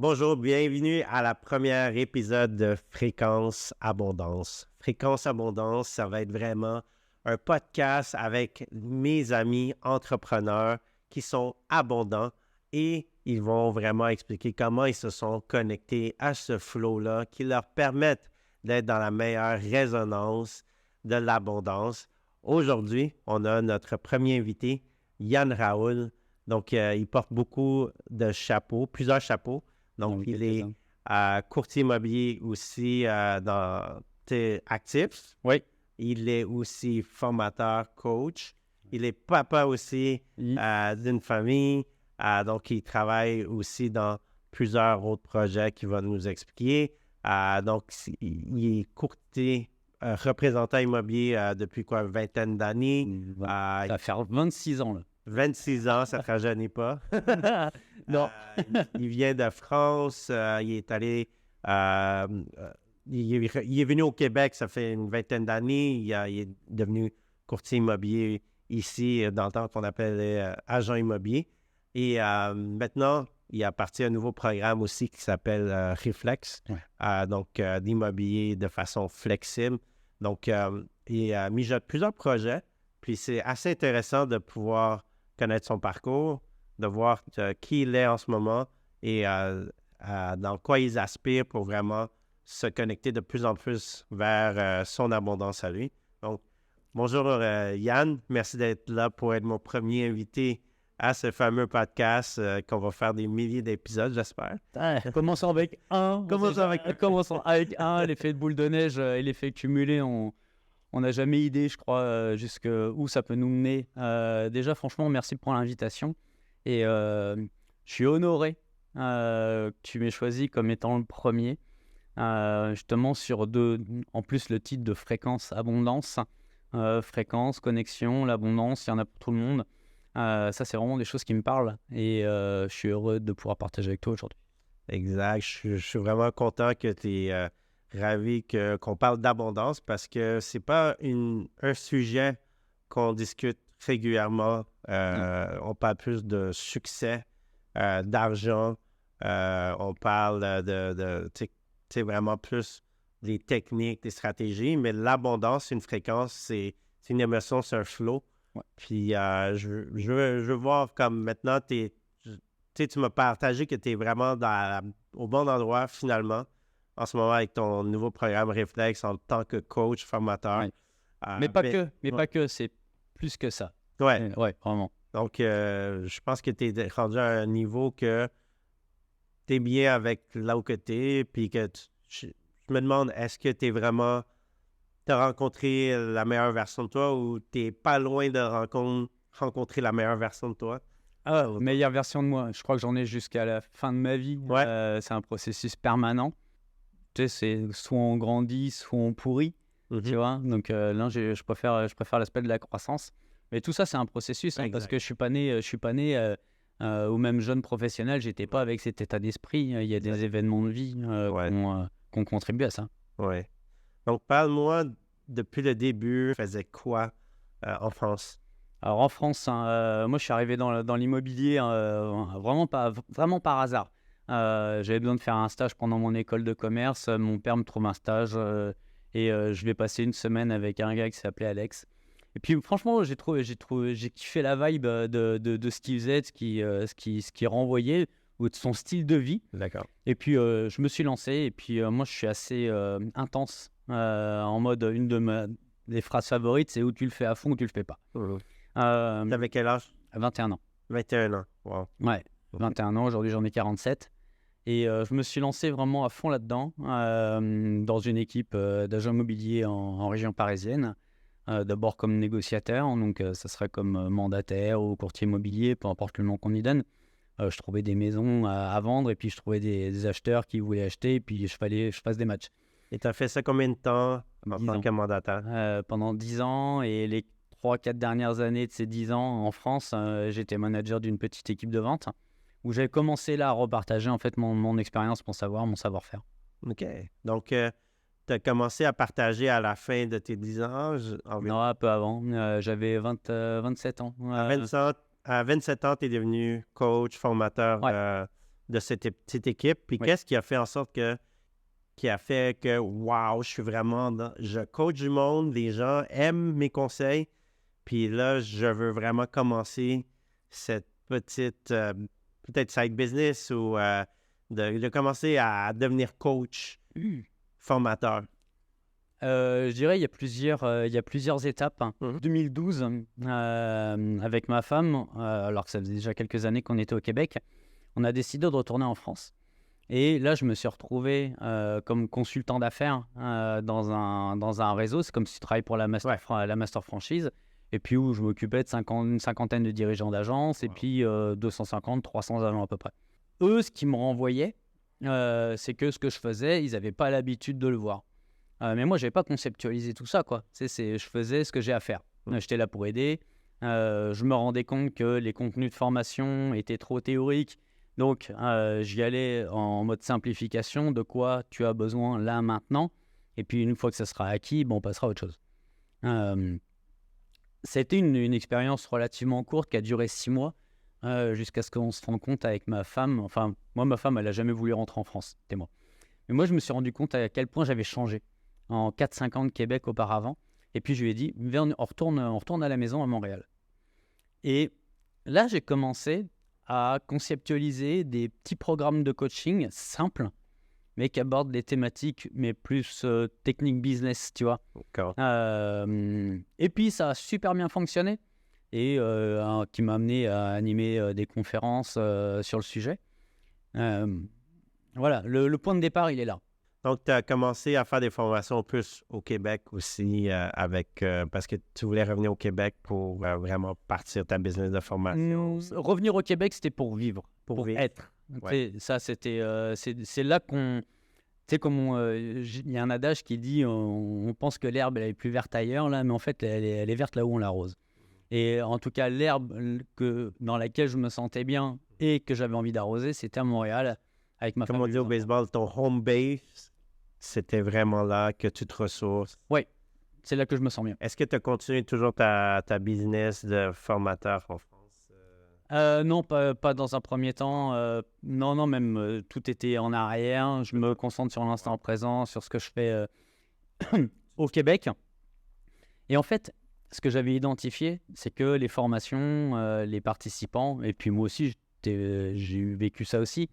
Bonjour, bienvenue à la première épisode de Fréquence Abondance. Fréquence Abondance, ça va être vraiment un podcast avec mes amis entrepreneurs qui sont abondants et ils vont vraiment expliquer comment ils se sont connectés à ce flow-là qui leur permettent d'être dans la meilleure résonance de l'abondance. Aujourd'hui, on a notre premier invité, Yann Raoul. Donc, il porte beaucoup de chapeaux, plusieurs chapeaux. Donc, il est courtier immobilier aussi actif. Oui. Il est aussi formateur, coach. Il est papa aussi d'une famille. Donc, il travaille aussi dans plusieurs autres projets qu'il va nous expliquer. Donc, il est courtier, représentant immobilier depuis une vingtaine d'années. Ça va faire 26 ans, là. 26 ans, ça ne te rajeunit pas. Non. Il vient de France. Il est allé... il est venu au Québec, ça fait une vingtaine d'années. Il est devenu courtier immobilier ici, dans le temps qu'on appelait agent immobilier. Et maintenant, il appartient à un nouveau programme aussi qui s'appelle Reflex. Ouais. Donc, d'immobilier de façon flexible. Donc, il mijote plusieurs projets. Puis, c'est assez intéressant de pouvoir connaître son parcours, de voir qui il est en ce moment et dans quoi il aspire pour vraiment se connecter de plus en plus vers son abondance à lui. Donc, bonjour Yann, merci d'être là pour être mon premier invité à ce fameux podcast qu'on va faire des milliers d'épisodes, j'espère. Commençons avec un. Commençons avec un. L'effet de boule de neige et l'effet cumulé, on n'a jamais idée, je crois, jusqu'où ça peut nous mener. Déjà, franchement, merci pour l'invitation. Et je suis honoré que tu m'aies choisi comme étant le premier. Justement, en plus, le titre de Fréquence Abondance. Fréquence, connexion, l'abondance, il y en a pour tout le monde. Ça, c'est vraiment des choses qui me parlent. Et je suis heureux de pouvoir partager avec toi aujourd'hui. Exact. Je suis vraiment content que tu es... ravi qu'on parle d'abondance parce que c'est pas un sujet qu'on discute régulièrement. On parle plus de succès, d'argent. On parle de vraiment plus des techniques, des stratégies, mais l'abondance, c'est une fréquence, c'est une émotion, c'est un flow. Ouais. Puis je veux voir comme maintenant, tu m'as partagé que tu es vraiment au bon endroit finalement. En ce moment, avec ton nouveau programme Reflex en tant que coach, formateur. Ouais. Mais pas que, c'est plus que ça. Ouais. Ouais, vraiment. Donc, je pense que tu es rendu à un niveau que tu es bien avec là où tu es, puis que je me demande, est-ce que tu es vraiment... Tu as rencontré la meilleure version de toi ou tu n'es pas loin de rencontrer la meilleure version de toi? Meilleure version de moi. Je crois que j'en ai jusqu'à la fin de ma vie. Ouais. C'est un processus permanent. Tu sais, c'est soit on grandit, soit on pourrit, tu vois. Donc là, je préfère l'aspect de la croissance. Mais tout ça, c'est un processus, parce que je suis pas né au même jeune professionnel. J'étais pas avec cet état d'esprit. Il y a des événements de vie qu'on contribue à ça. Ouais. Donc, parle-moi, depuis le début, tu faisais quoi en France? Alors en France, moi, je suis arrivé dans l'immobilier vraiment par hasard. J'avais besoin de faire un stage pendant mon école de commerce. Mon père me trouve un stage et je vais passer une semaine avec un gars qui s'appelait Alex. Et puis franchement, j'ai kiffé la vibe de ce qu'il faisait, de ce qu'il renvoyait, ou de son style de vie. D'accord. Et puis je me suis lancé. Et puis moi, je suis assez intense en mode, des phrases favorites, c'est où tu le fais à fond ou tu le fais pas. T'avais quel âge? 21 ans. 21 ans. Wow. Ouais, 21 ans. Aujourd'hui, j'en ai 47. Et je me suis lancé vraiment à fond là-dedans, dans une équipe d'agents immobiliers en région parisienne. D'abord comme négociateur, donc ça serait comme mandataire ou courtier immobilier, peu importe le nom qu'on y donne. Je trouvais des maisons à vendre et puis je trouvais des acheteurs qui voulaient acheter et puis je fasse des matchs. Et tu as fait ça combien de temps en 10 tant ans. que mandataire? Pendant 10 ans et les 3-4 dernières années de ces 10 ans en France, j'étais manager d'une petite équipe de vente où j'avais commencé là à repartager en fait mon expérience, mon savoir-faire. OK. Donc, tu as commencé à partager à la fin de tes 10 ans? Non, un peu avant. J'avais 27 ans. À 27 ans, tu es devenu coach, formateur de cette petite équipe. Puis qu'est-ce qui a fait en sorte que, wow, je suis vraiment je coach du monde, les gens aiment mes conseils. Puis là, je veux vraiment commencer cette petite, peut-être side business ou de commencer à devenir coach, formateur. Je dirais il y a plusieurs étapes. 2012, avec ma femme, alors que ça faisait déjà quelques années qu'on était au Québec, on a décidé de retourner en France. Et là, je me suis retrouvé comme consultant d'affaires dans un réseau. C'est comme si tu travailles pour la master franchise. Et puis où je m'occupais une cinquantaine de dirigeants d'agence et puis 250, 300 agents à peu près. Eux, ce qui me renvoyait, c'est que ce que je faisais, ils n'avaient pas l'habitude de le voir. Mais moi, je n'avais pas conceptualisé tout ça, quoi. Je faisais ce que j'ai à faire. J'étais là pour aider. Je me rendais compte que les contenus de formation étaient trop théoriques. Donc, j'y allais en mode simplification de quoi tu as besoin là, maintenant. Et puis, une fois que ça sera acquis, on passera à autre chose. C'était une expérience relativement courte qui a duré 6 mois jusqu'à ce qu'on se rende compte avec ma femme. Enfin, moi, ma femme, elle n'a jamais voulu rentrer en France. C'était moi. Mais moi, je me suis rendu compte à quel point j'avais changé en 4-5 ans de Québec auparavant. Et puis, je lui ai dit, on retourne à la maison à Montréal. Et là, j'ai commencé à conceptualiser des petits programmes de coaching simples, mais qui abordent des thématiques, mais plus technique business, tu vois. Et puis, ça a super bien fonctionné et qui m'a amené à animer des conférences sur le sujet. Voilà, le point de départ, il est là. Donc, tu as commencé à faire des formations plus au Québec aussi, parce que tu voulais revenir au Québec pour vraiment partir ta business de formation. Revenir au Québec, c'était pour vivre, pour être. Ouais. Ça, c'était, c'est là qu'on... Tu sais, comme il y a un adage qui dit on pense que l'herbe elle est plus verte ailleurs, là, mais en fait, elle est verte là où on l'arrose. Et en tout cas, l'herbe dans laquelle je me sentais bien et que j'avais envie d'arroser, c'était à Montréal avec ma femme. Comme on dit au baseball, ton home base, c'était vraiment là que tu te ressources. Oui, c'est là que je me sens bien. Est-ce que tu as continué toujours ta business de formateur en France? Non, pas dans un premier temps. Non, même tout était en arrière. Je me concentre sur l'instant présent, sur ce que je fais au Québec. Et en fait, ce que j'avais identifié, c'est que les formations, les participants, et puis moi aussi, j'ai vécu ça aussi,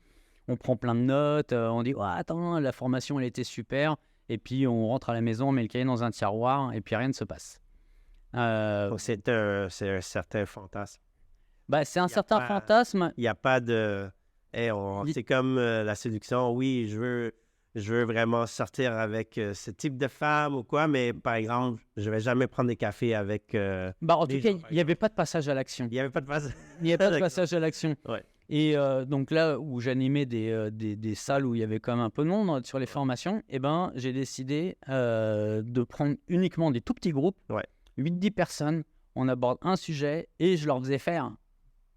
on prend plein de notes, on dit oh, « Attends, la formation, elle était super », et puis on rentre à la maison, on met le cahier dans un tiroir, et puis rien ne se passe. C'est un certain fantasme. C'est un certain fantasme. Il n'y a pas de... c'est comme la séduction. Oui, je veux vraiment sortir avec ce type de femme ou quoi, mais par exemple, je ne vais jamais prendre des cafés avec... en tout cas, il n'y avait pas de passage à l'action. Il n'y avait pas de passage. Il n'y avait pas de passage à l'action. Ouais. Et donc là où j'animais des salles où il y avait quand même un peu de monde sur les formations, j'ai décidé de prendre uniquement des tout petits groupes, 8-10 personnes, on aborde un sujet et je leur faisais faire.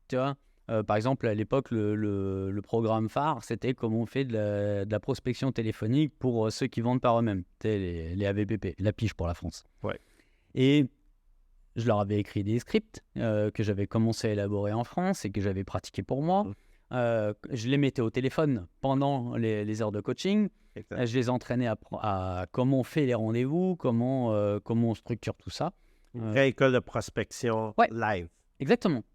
Tu vois, par exemple, à l'époque, le programme phare, c'était comment on fait de la prospection téléphonique pour ceux qui vendent par eux-mêmes, les AVPP, la pige pour la France. Ouais. Et je leur avais écrit des scripts que j'avais commencé à élaborer en France et que j'avais pratiqué pour moi. Je les mettais au téléphone pendant les heures de coaching. Je les entraînais à comment on fait les rendez-vous, comment on structure tout ça. Une vraie école de prospection live. Exactement.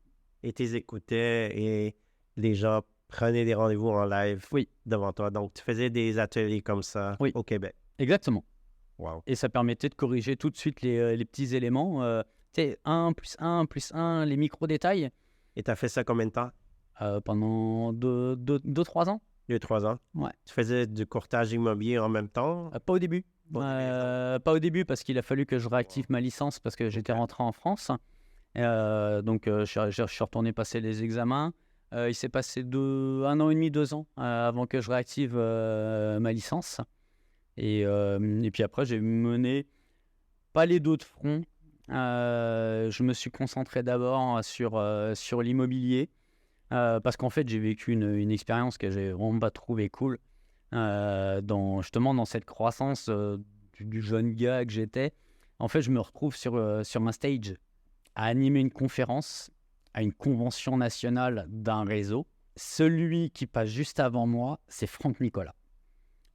Et tu les écoutais et les gens prenaient des rendez-vous en live devant toi. Donc, tu faisais des ateliers comme ça au Québec. Exactement. Wow. Et ça permettait de corriger tout de suite les petits éléments. 1 + 1 + 1, les micro-détails. Et tu as fait ça combien de temps? Pendant 2-3 ans. 2-3 ans? Ouais. Tu faisais du courtage immobilier en même temps? Pas au début. Pas au début parce qu'il a fallu que je réactive ma licence parce que j'étais rentré en France. Donc, je suis retourné passer les examens. Il s'est passé 1 an et demi, 2 ans avant que je réactive ma licence. Et puis après, j'ai mené pas les dos de front. Je me suis concentré d'abord sur l'immobilier parce qu'en fait, j'ai vécu une expérience que j'ai vraiment pas trouvé cool. Justement, dans cette croissance du jeune gars que j'étais, en fait, je me retrouve sur ma stage à animer une conférence à une convention nationale d'un réseau celui qui passe juste avant moi, c'est Franck Nicolas.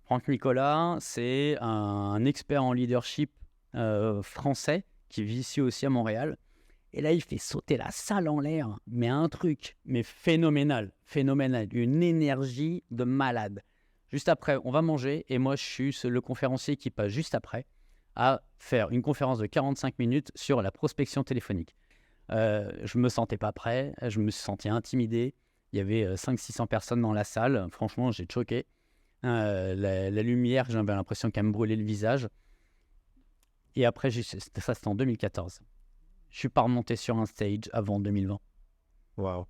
Franck Nicolas, c'est un expert en leadership français qui vit ici aussi à Montréal. Et là, il fait sauter la salle en l'air, mais un truc, mais phénoménal, une énergie de malade. Juste après, on va manger et moi, je suis le conférencier qui passe juste après à faire une conférence de 45 minutes sur la prospection téléphonique. Je me sentais pas prêt, je me sentais intimidé. Il y avait 500-600 personnes dans la salle. Franchement, j'ai choqué. La lumière, j'avais l'impression qu'elle me brûlait le visage. Et après, ça c'était en 2014. Je suis pas remonté sur un stage avant 2020. Wow.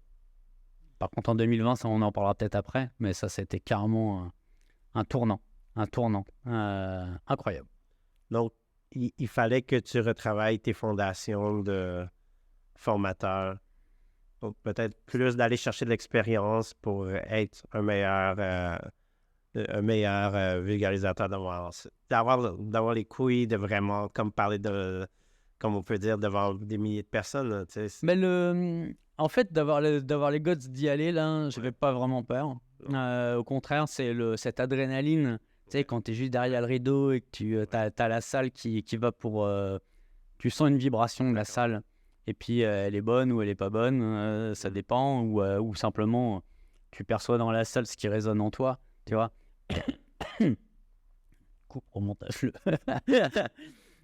Par contre, en 2020, ça, on en parlera peut-être après, mais ça, c'était carrément un tournant. Incroyable. Donc, il fallait que tu retravailles tes fondations de formateur. Donc, peut-être plus d'aller chercher de l'expérience pour être un meilleur vulgarisateur d'avoir les couilles de vraiment, comme parler de, comme on peut dire, devant des milliers de personnes. Tu sais. Mais en fait, d'avoir les guts d'y aller, là, j'avais pas vraiment peur. Au contraire, c'est cette adrénaline. Tu sais, quand tu es juste derrière le rideau et que tu as la salle qui va pour... tu sens une vibration de la salle. Et puis, elle est bonne ou elle est pas bonne, ça dépend. Ou simplement, tu perçois dans la salle ce qui résonne en toi. Tu vois. Coupe au montage.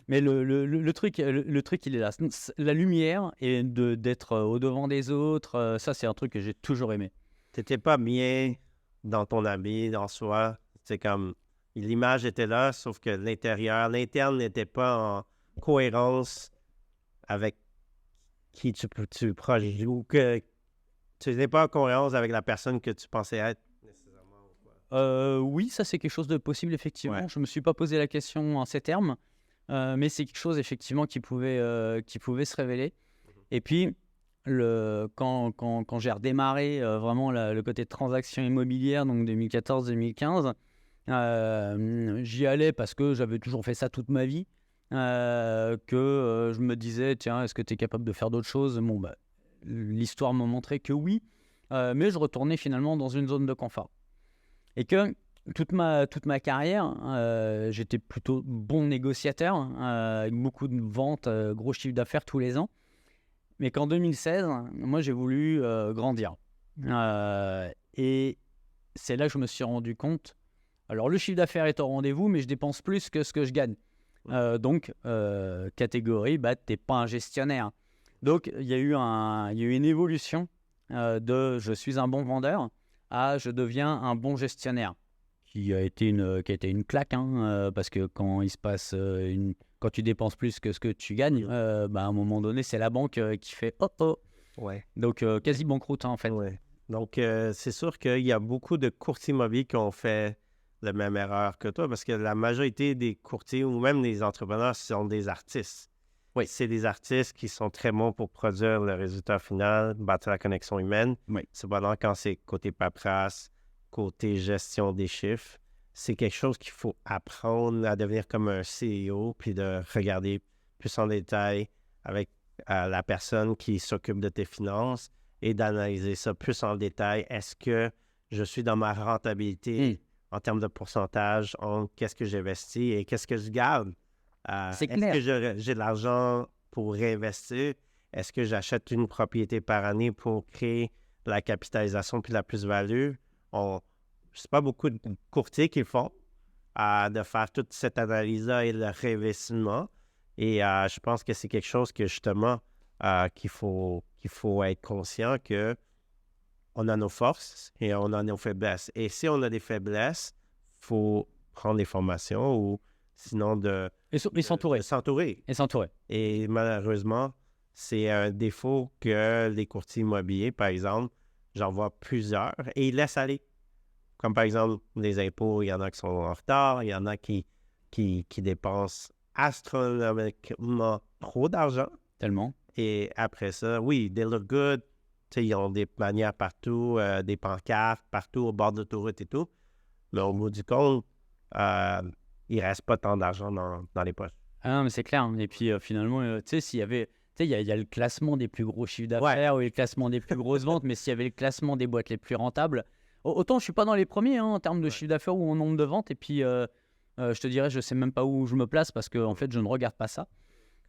Mais le truc, il est là. La lumière et d'être au-devant des autres, ça, c'est un truc que j'ai toujours aimé. T'étais pas bien dans ton habit, en soi. C'est comme... L'image était là, sauf que l'interne n'était pas en cohérence avec qui tu projettes ou que tu n'étais pas en cohérence avec la personne que tu pensais être. Oui, ça, c'est quelque chose de possible, effectivement. Ouais. Je ne me suis pas posé la question en ces termes, mais c'est quelque chose, effectivement, qui pouvait se révéler. Et puis, quand j'ai redémarré vraiment le côté de transaction immobilière, donc 2014-2015, j'y allais parce que j'avais toujours fait ça toute ma vie, je me disais, tiens, est-ce que tu es capable de faire d'autres choses? Bon, l'histoire m'a montré que oui, mais je retournais finalement dans une zone de confort. Et que toute ma carrière, j'étais plutôt bon négociateur, avec beaucoup de ventes, gros chiffre d'affaires tous les ans. Mais qu'en 2016, moi, j'ai voulu grandir. Et c'est là que je me suis rendu compte. Alors, le chiffre d'affaires est au rendez-vous, mais je dépense plus que ce que je gagne. Donc, catégorie, t'es pas un gestionnaire. Donc, il y a eu une évolution de je suis un bon vendeur à je deviens un bon gestionnaire, qui a été une claque, parce que quand il se passe quand tu dépenses plus que ce que tu gagnes, à un moment donné, c'est la banque qui fait oh. Ouais. Donc, quasi banqueroute, en fait. Ouais. Donc, c'est sûr qu'il y a beaucoup de courtiers immobiliers qui ont fait la même erreur que toi, parce que la majorité des courtiers ou même des entrepreneurs sont des artistes. Oui. C'est des artistes qui sont très bons pour produire le résultat final, bâtir la connexion humaine. Oui. Cependant, quand c'est côté paperasse, côté gestion des chiffres, c'est quelque chose qu'il faut apprendre à devenir comme un CEO, puis de regarder plus en détail avec la personne qui s'occupe de tes finances et d'analyser ça plus en détail. Est-ce que je suis dans ma rentabilité en termes de pourcentage, qu'est-ce que j'investis et qu'est-ce que je garde? C'est clair. Est-ce que j'ai de l'argent pour réinvestir? Est-ce que j'achète une propriété par année pour créer la capitalisation puis la plus-value? C'est pas beaucoup de courtiers qui le font, de faire toute cette analyse-là et le réinvestissement. Et je pense que c'est quelque chose que justement qu'il faut être conscient que on a nos forces et on a nos faiblesses. Et si on a des faiblesses, il faut prendre des formations ou sinon Et s'entourer. Et s'entourer. Et malheureusement, c'est un défaut que les courtiers immobiliers, par exemple, j'en vois plusieurs et ils laissent aller. Comme par exemple, les impôts, il y en a qui sont en retard, il y en a qui dépensent astronomiquement trop d'argent. Tellement. Et après ça, oui, they look good. Tu sais, ils ont des bannières partout, des pancartes partout au bord de l'autoroute et tout. Mais au bout du compte, il ne reste pas tant d'argent dans les poches. Ah non, mais c'est clair. Et puis finalement, tu sais, s'il y avait sais, il y a le classement des plus gros chiffres d'affaires ou le classement des plus grosses ventes, mais s'il y avait le classement des boîtes les plus rentables, autant je ne suis pas dans les premiers en termes de chiffre d'affaires ou en nombre de ventes, et puis je te dirais, je ne sais même pas où je me place parce que en fait, je ne regarde pas ça.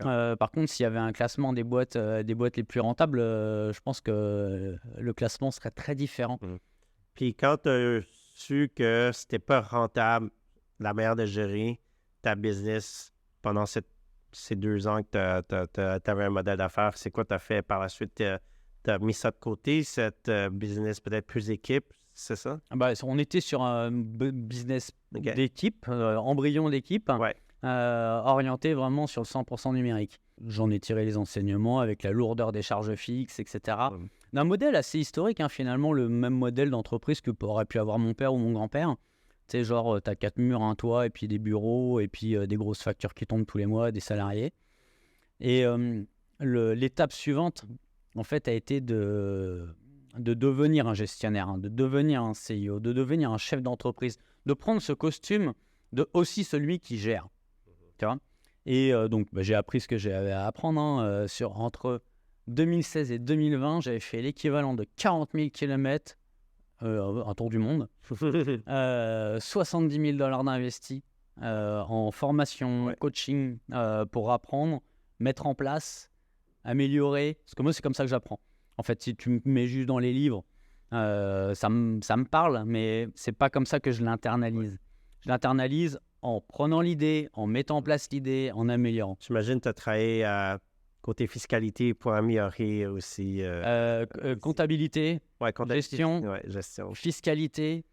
Par contre, s'il y avait un classement des boîtes les plus rentables, je pense que le classement serait très différent. Puis quand tu as su que c'était pas rentable, la manière de gérer ta business pendant ces 2 ans que tu avais un modèle d'affaires, c'est quoi tu as fait par la suite? Tu as mis ça de côté, cette business peut-être plus équipe, c'est ça? On était sur un business d'équipe, embryon d'équipe. Orienté vraiment sur le 100% numérique. J'en ai tiré les enseignements avec la lourdeur des charges fixes, etc. D'un modèle assez historique, finalement, le même modèle d'entreprise que aurait pu avoir mon père ou mon grand-père. Tu sais, genre, tu as 4 murs, un toit, et puis des bureaux, et puis des grosses factures qui tombent tous les mois, des salariés. Et l'étape suivante, en fait, a été de devenir un gestionnaire, de devenir un CEO, de devenir un chef d'entreprise, de prendre ce costume de aussi celui qui gère. Tu vois, et donc j'ai appris ce que j'avais à apprendre entre 2016 et 2020, j'avais fait l'équivalent de 40 000 km, un tour du monde, 70 000 $ d'investis en formation, coaching pour apprendre, mettre en place, améliorer, parce que moi c'est comme ça que j'apprends. En fait, si tu me mets juste dans les livres, ça me parle, mais c'est pas comme ça que je l'internalise. Je l'internalise en prenant l'idée, en mettant en place l'idée, en améliorant. J'imagine que tu as travaillé côté fiscalité pour améliorer aussi... comptabilité, gestion, fiscalité.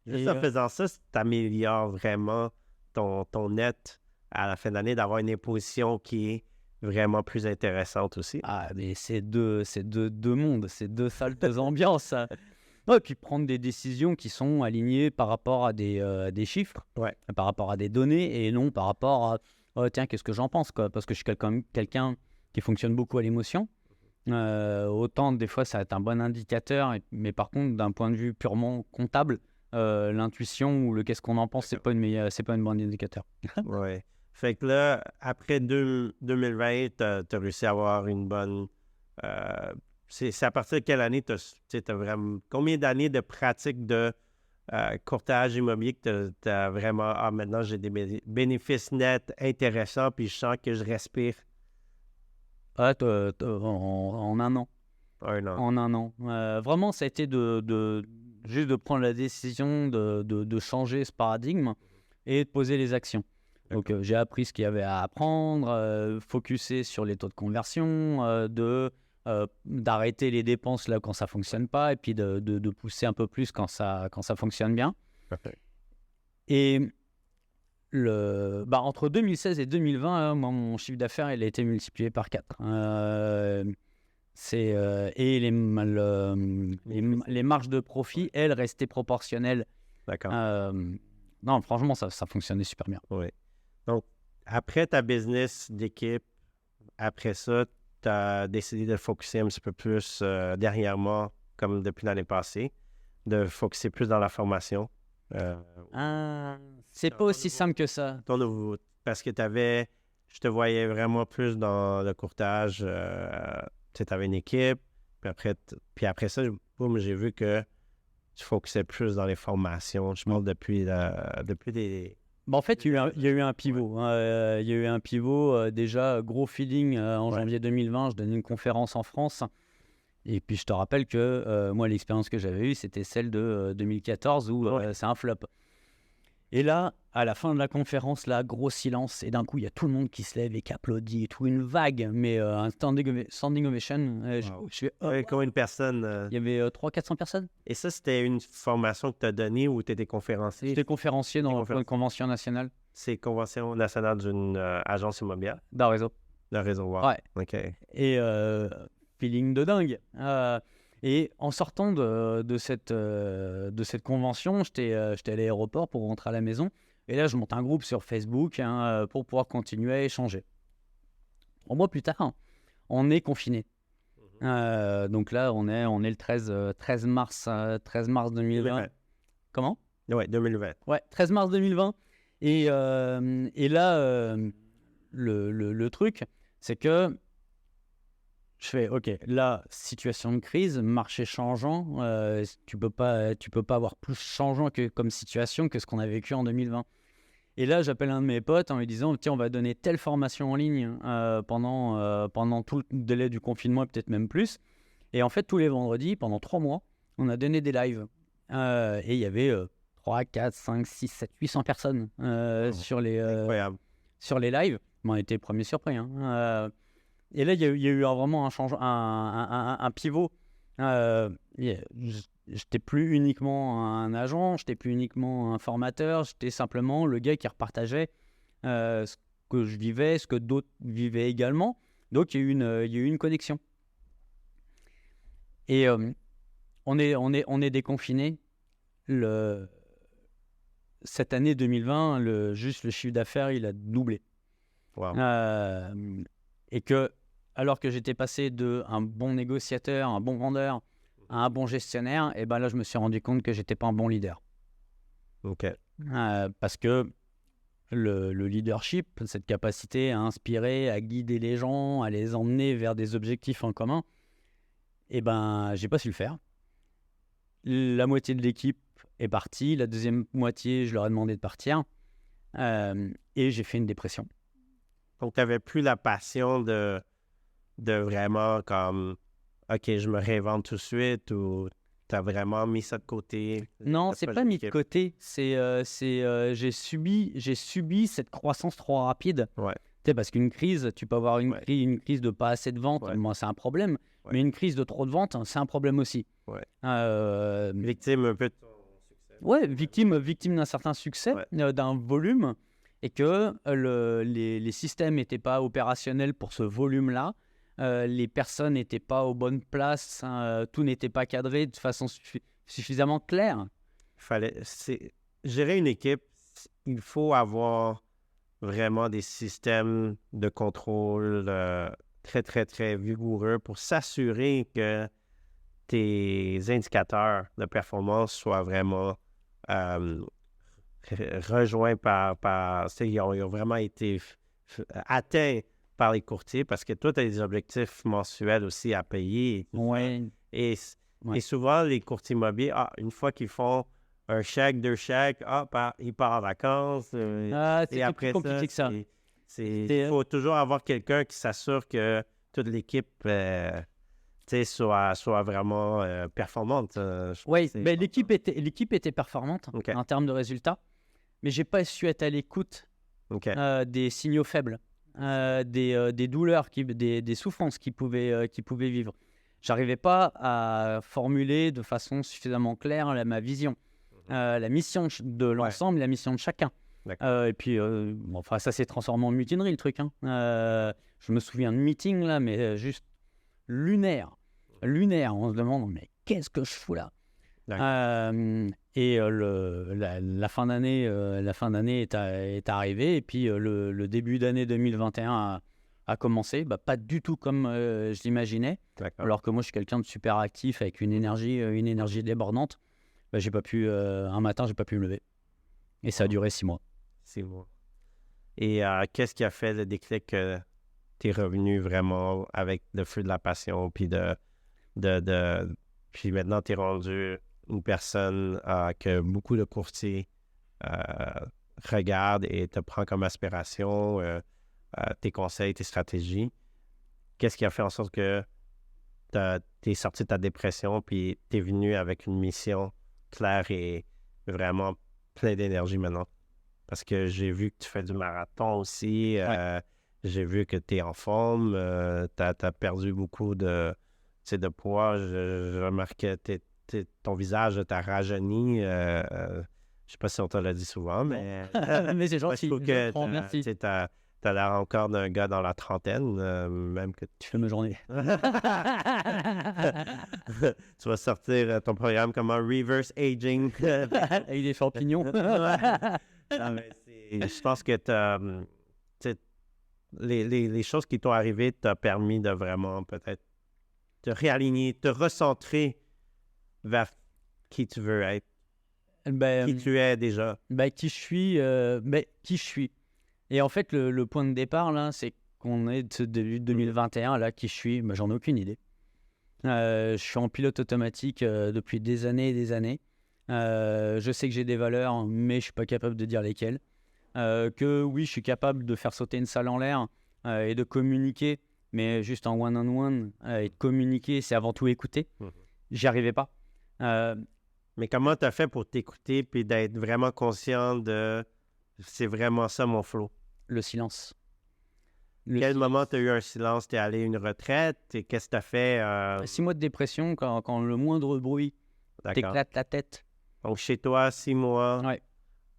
Juste en faisant ça, tu améliores vraiment ton net à la fin de l'année, d'avoir une imposition qui est vraiment plus intéressante aussi. Mais c'est deux mondes, c'est deux salles, deux ambiances. Et puis prendre des décisions qui sont alignées par rapport à des chiffres, par rapport à des données, et non par rapport à tiens, qu'est-ce que j'en pense, quoi, parce que je suis quelqu'un qui fonctionne beaucoup à l'émotion. Autant des fois ça va être un bon indicateur, mais par contre d'un point de vue purement comptable, l'intuition ou le qu'est-ce qu'on en pense, c'est pas une bonne indicateur. Ouais. Fait que là, après 2020, tu as réussi à avoir une bonne... C'est à partir de quelle année tu as vraiment... Combien d'années de pratique de courtage immobilier que tu as vraiment... maintenant, j'ai des bénéfices nets intéressants, puis je sens que je respire. En un an. En un an. Vraiment, ça a été juste de prendre la décision de changer ce paradigme et de poser les actions. Donc, j'ai appris ce qu'il y avait à apprendre, focuser sur les taux de conversion, d'arrêter les dépenses là quand ça ne fonctionne pas, et puis de pousser un peu plus quand ça fonctionne bien. Et entre 2016 et 2020, mon chiffre d'affaires il a été multiplié par 4. Et les marges de profit, elles, restaient proportionnelles. D'accord. Non, franchement, ça fonctionnait super bien. Oui. Donc, après ta business d'équipe, après ça, tu as décidé de focuser un petit peu plus derrière moi, comme depuis l'année passée, de focuser plus dans la formation. C'est pas aussi simple que ça. Parce que je te voyais vraiment plus dans le courtage. Tu avais une équipe, puis après ça, j'ai vu que tu focusais plus dans les formations. Je parle depuis des... En fait, il y a eu un pivot. Il y a eu un pivot, déjà, gros feeling en janvier 2020. Je donnais une conférence en France. Et puis, je te rappelle que moi, l'expérience que j'avais eue, c'était celle de 2014 où c'est un flop. Et là, à la fin de la conférence, là, gros silence. Et d'un coup, il y a tout le monde qui se lève et qui applaudit et tout. Une vague, mais un standing ovation. Combien de personnes? Il y avait 300-400 personnes. Et ça, c'était une formation que tu as donnée ou tu étais conférencier? J'étais conférencier dans une convention nationale. C'est convention nationale d'une agence immobilière? D'un réseau. D'un réseau, wow. Ouais. OK. Et feeling de dingue. Et en sortant de cette convention, j'étais à l'aéroport pour rentrer à la maison. Et là, je monte un groupe sur Facebook pour pouvoir continuer à échanger. 3 mois plus tard, on est confiné. Donc là, on est le 13 mars 2020. Comment? Ouais, 2020. Ouais, 13 mars 2020. Et là, le truc, c'est que Je fais, OK, là, situation de crise, marché changeant, tu peux pas avoir plus changeant comme situation que ce qu'on a vécu en 2020. Et là, j'appelle un de mes potes en lui disant, tiens, on va donner telle formation en ligne pendant tout le délai du confinement et peut-être même plus. Et en fait, tous les vendredis, pendant 3 mois, on a donné des lives. Et il y avait 3, 4, 5, 6, 7, 800 personnes sur les lives. On était premiers surpris. Et là, il y a eu vraiment un pivot. J'étais plus uniquement un agent, j'étais plus uniquement un formateur, j'étais simplement le gars qui repartageait ce que je vivais, ce que d'autres vivaient également. Donc, il y a eu une connexion. Et on est déconfiné. Cette année 2020, juste le chiffre d'affaires, il a doublé. Wow. Et que, alors que j'étais passé d'un bon négociateur, un bon vendeur, à un bon gestionnaire, et ben là, je me suis rendu compte que j'étais pas un bon leader. OK. Parce que le leadership, cette capacité à inspirer, à guider les gens, à les emmener vers des objectifs en commun, et ben, j'ai pas su le faire. La moitié de l'équipe est partie, la deuxième moitié, je leur ai demandé de partir, et j'ai fait une dépression. Donc, tu n'avais plus la passion de vraiment comme, OK, je me réinvente tout de suite, ou tu as vraiment mis ça de côté? Non, c'est pas mis de côté. J'ai subi cette croissance trop rapide. Ouais. Tu sais, parce qu'une crise, tu peux avoir une crise de pas assez de ventes, moi, c'est un problème. Ouais. Mais une crise de trop de ventes, c'est un problème aussi. Ouais. Victime un peu de ton succès. Ouais, victime d'un certain succès, d'un volume, et que les systèmes n'étaient pas opérationnels pour ce volume-là. Les personnes n'étaient pas aux bonnes places, tout n'était pas cadré de façon suffisamment claire. Gérer une équipe, il faut avoir vraiment des systèmes de contrôle très, très, très vigoureux pour s'assurer que tes indicateurs de performance soient vraiment rejoints ils ont vraiment été atteints par les courtiers, parce que toi, tu as des objectifs mensuels aussi à payer. Et souvent, les courtiers immobiliers, une fois qu'ils font un chèque, 2 chèques, ils partent en vacances. C'est plus compliqué que ça. Il faut toujours avoir quelqu'un qui s'assure que toute l'équipe soit vraiment performante. Oui, mais l'équipe était performante en termes de résultats, mais je n'ai pas su être à l'écoute des signaux faibles. Des douleurs, des souffrances qu'ils pouvaient vivre. J'arrivais pas à formuler de façon suffisamment claire ma vision, la mission de l'ensemble, la mission de chacun. Et puis, ça s'est transformé en mutinerie, le truc. Je me souviens de meeting là, mais juste lunaire. On se demande, mais qu'est-ce que je fous là? Et la fin d'année est arrivée, et puis le début d'année 2021 a commencé, pas du tout comme je l'imaginais. Alors que moi je suis quelqu'un de super actif avec une énergie débordante. J'ai pas pu un matin j'ai pas pu me lever, et ça a duré 6 mois. 6 mois. Et qu'est-ce qui a fait le déclic que tu es revenu vraiment avec le feu de la passion, puis puis maintenant tu es rendu une personne que beaucoup de courtiers regardent et te prend comme aspiration, tes conseils, tes stratégies. Qu'est-ce qui a fait en sorte que tu es sorti de ta dépression, puis tu es venu avec une mission claire et vraiment plein d'énergie maintenant? Parce que j'ai vu que tu fais du marathon aussi. J'ai vu que tu es en forme. Tu as perdu beaucoup de poids. Je remarquais ton visage t'a rajeuni. Je sais pas si on te l'a dit souvent, mais... mais c'est gentil. Je trouve que merci. Tu as l'air encore d'un gars dans la trentaine, même que... Tu fais ma journée. Tu vas sortir ton programme comme un reverse aging. Avec des champignons. Non, mais je pense que les choses qui t'ont arrivé t'ont permis de vraiment peut-être te réaligner, te recentrer vers qui tu veux être, qui tu es déjà. Qui je suis. Et en fait, le point de départ, là, c'est qu'on est de début 2021, là, qui je suis, bah, j'en ai aucune idée. Je suis en pilote automatique depuis des années et des années. Je sais que j'ai des valeurs, mais je ne suis pas capable de dire lesquelles. Que oui, je suis capable de faire sauter une salle en l'air et de communiquer, mais juste en one-on-one, et de communiquer, c'est avant tout écouter. J'y arrivais pas. Mais comment tu as fait pour t'écouter puis d'être vraiment conscient de c'est vraiment ça mon flow? Le silence. Quel moment tu as eu un silence? Tu es allé à une retraite? Et qu'est-ce que tu as fait? 6 mois de dépression, quand le moindre bruit t'éclate la tête. Donc, chez toi, 6 mois Ouais.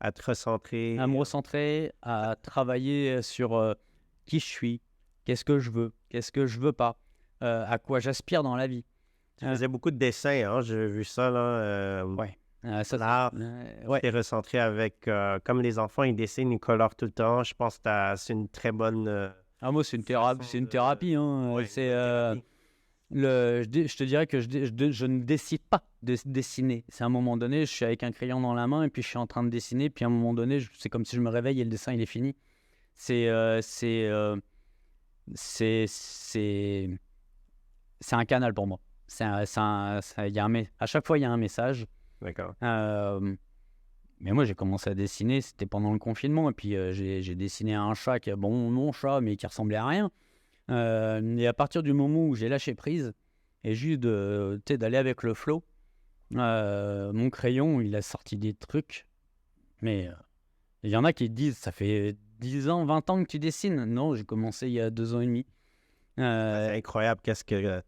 à te recentrer. À me recentrer, à travailler sur qui je suis, qu'est-ce que je veux pas, à quoi j'aspire dans la vie. Tu faisais beaucoup de dessins, hein? J'ai vu ça, là. Ouais. Là, ouais. tu t'es recentré avec... comme les enfants, ils dessinent, ils colorent tout le temps. Je pense que c'est une très bonne... moi, c'est une thérapie. C'est une thérapie. Hein. Ouais, c'est, thérapie. je te dirais que je ne décide pas de dessiner. C'est à un moment donné, je suis avec un crayon dans la main et puis je suis en train de dessiner. Puis à un moment donné, c'est comme si je me réveille et le dessin, il est fini. C'est un canal pour moi. À chaque fois, il y a un message. D'accord. Mais moi, j'ai commencé à dessiner, c'était pendant le confinement. Et puis, j'ai dessiné un chat mon chat, mais qui ressemblait à rien. Et à partir du moment où j'ai lâché prise, et juste d'aller avec le flow, mon crayon, il a sorti des trucs. Mais il y en a qui disent, ça fait 10 ans, 20 ans que tu dessines. Non, j'ai commencé il y a 2 ans et demi. C'est incroyable qu'est-ce que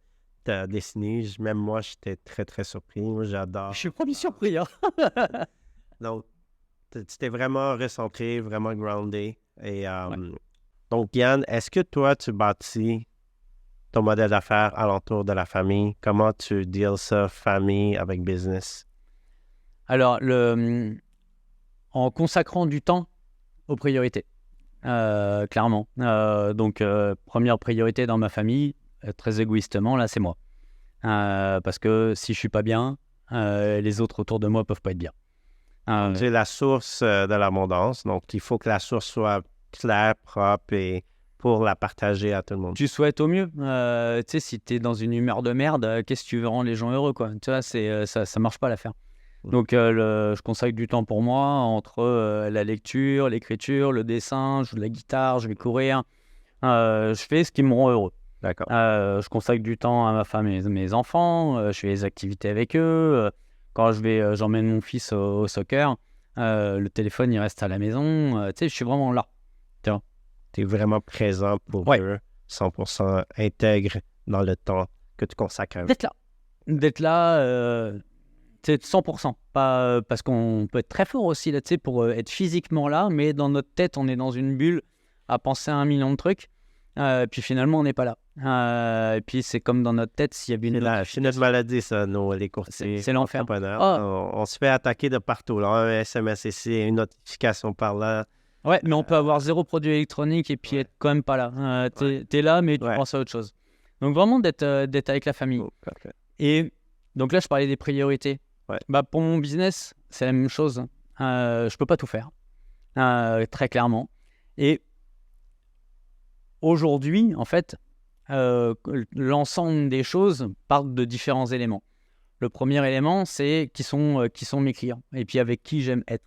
tu as dessiné. Même moi, j'étais très, très surpris. Moi, j'adore. Je suis pas bien surpris. Hein? Donc, tu t'es vraiment recentré, vraiment groundé. Et, donc, Yann, est-ce que toi, tu bâtis ton modèle d'affaires alentour de la famille? Comment tu deals ça, famille avec business? Alors, en consacrant du temps aux priorités, clairement. Donc, première priorité dans ma famille, très égoïstement, là, c'est moi. Parce que si je suis pas bien, les autres autour de moi peuvent pas être bien. C'est la source de l'abondance. Donc, il faut que la source soit claire, propre et pour la partager à tout le monde. Tu souhaites au mieux. Tu sais, si tu es dans une humeur de merde, qu'est-ce que tu veux rendre les gens heureux, quoi. Tu vois, ça marche pas l'affaire. Donc, je consacre du temps pour moi entre la lecture, l'écriture, le dessin, je joue de la guitare, je vais courir. Je fais ce qui me rend heureux. D'accord. Je consacre du temps à ma femme et mes enfants. Je fais des activités avec eux. Quand j'emmène mon fils au soccer, le téléphone, il reste à la maison. Tu sais, je suis vraiment là. Tu es vraiment présent pour eux, 100% intègre dans le temps que tu consacres à eux. D'être là, c'est 100%. Pas, parce qu'on peut être très fort aussi là, pour être physiquement là, mais dans notre tête, on est dans une bulle à penser à 1 million de trucs. Puis finalement, on n'est pas là. Et puis, c'est comme dans notre tête, s'il y avait une... C'est notre maladie, ça, nous, les courtiers. C'est l'enfer. On se fait attaquer de partout. Là. Un SMS ici, une notification par là. Ouais, mais on peut avoir 0 produit électronique et puis être quand même pas là. T'es là, mais tu penses à autre chose. Donc, vraiment, d'être avec la famille. Et donc là, je parlais des priorités. Pour mon business, c'est la même chose. Je peux pas tout faire. Très clairement. Et aujourd'hui, en fait, l'ensemble des choses partent de différents éléments. Le premier élément, c'est qui sont mes clients et puis avec qui j'aime être.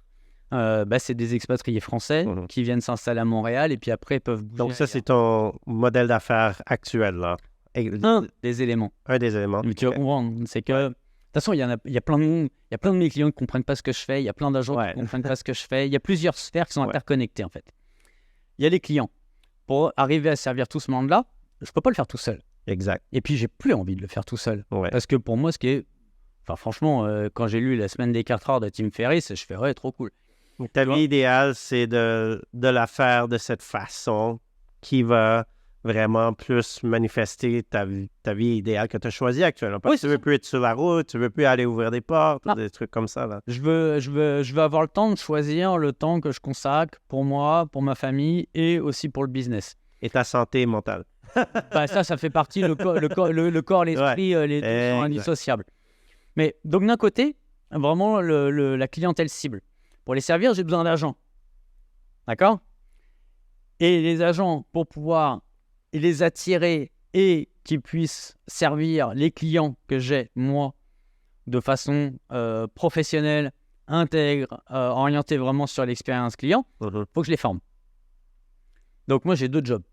C'est des expatriés français qui viennent s'installer à Montréal et puis après peuvent bouger. Donc ça, c'est ton modèle d'affaires actuel, là. Un des éléments. Mais tu vas comprendre, c'est que... De toute façon, il y a plein de mes clients qui ne comprennent pas ce que je fais, il y a plein d'agents qui ne comprennent pas ce que je fais, il y a plusieurs sphères qui sont interconnectées, en fait. Il y a les clients. Pour arriver à servir tout ce monde-là, je ne peux pas le faire tout seul. Exact. Et puis, j'ai plus envie de le faire tout seul. Parce que pour moi, franchement, quand j'ai lu La semaine des 4 heures de Tim Ferriss, je fais trop cool. Donc, ta vie idéale, c'est de la faire de cette façon qui va vraiment plus manifester ta vie idéale que tu as choisie actuellement. Parce que tu ne veux plus être sur la route, tu ne veux plus aller ouvrir des portes, des trucs comme ça. Là. Je veux avoir le temps de choisir le temps que je consacre pour moi, pour ma famille et aussi pour le business. Et ta santé mentale. Ça fait partie, le corps, l'esprit, les deux sont indissociables. Mais donc d'un côté, vraiment la clientèle cible. Pour les servir, j'ai besoin d'agents. D'accord ? Et les agents, pour pouvoir les attirer et qu'ils puissent servir les clients que j'ai, moi, de façon professionnelle, intègre, orientée vraiment sur l'expérience client, il faut que je les forme. Donc moi, j'ai 2 jobs.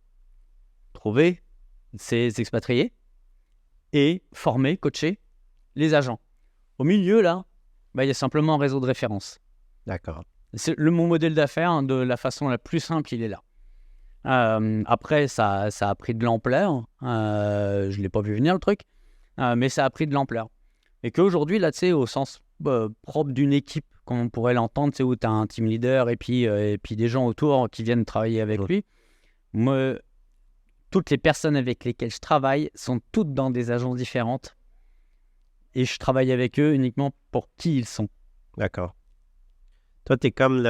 Trouver ces expatriés et former, coacher les agents. Au milieu, là, il y a simplement un réseau de référence. D'accord. Mon modèle d'affaires, de la façon la plus simple, il est là. Après, ça a pris de l'ampleur. Je ne l'ai pas vu venir, le truc. Mais ça a pris de l'ampleur. Et qu'aujourd'hui, là, tu sais, au sens propre d'une équipe, comme on pourrait l'entendre, tu sais, où tu as un team leader et puis des gens autour qui viennent travailler avec lui. Moi, toutes les personnes avec lesquelles je travaille sont toutes dans des agences différentes. Et je travaille avec eux uniquement pour qui ils sont. D'accord. Toi, t'es comme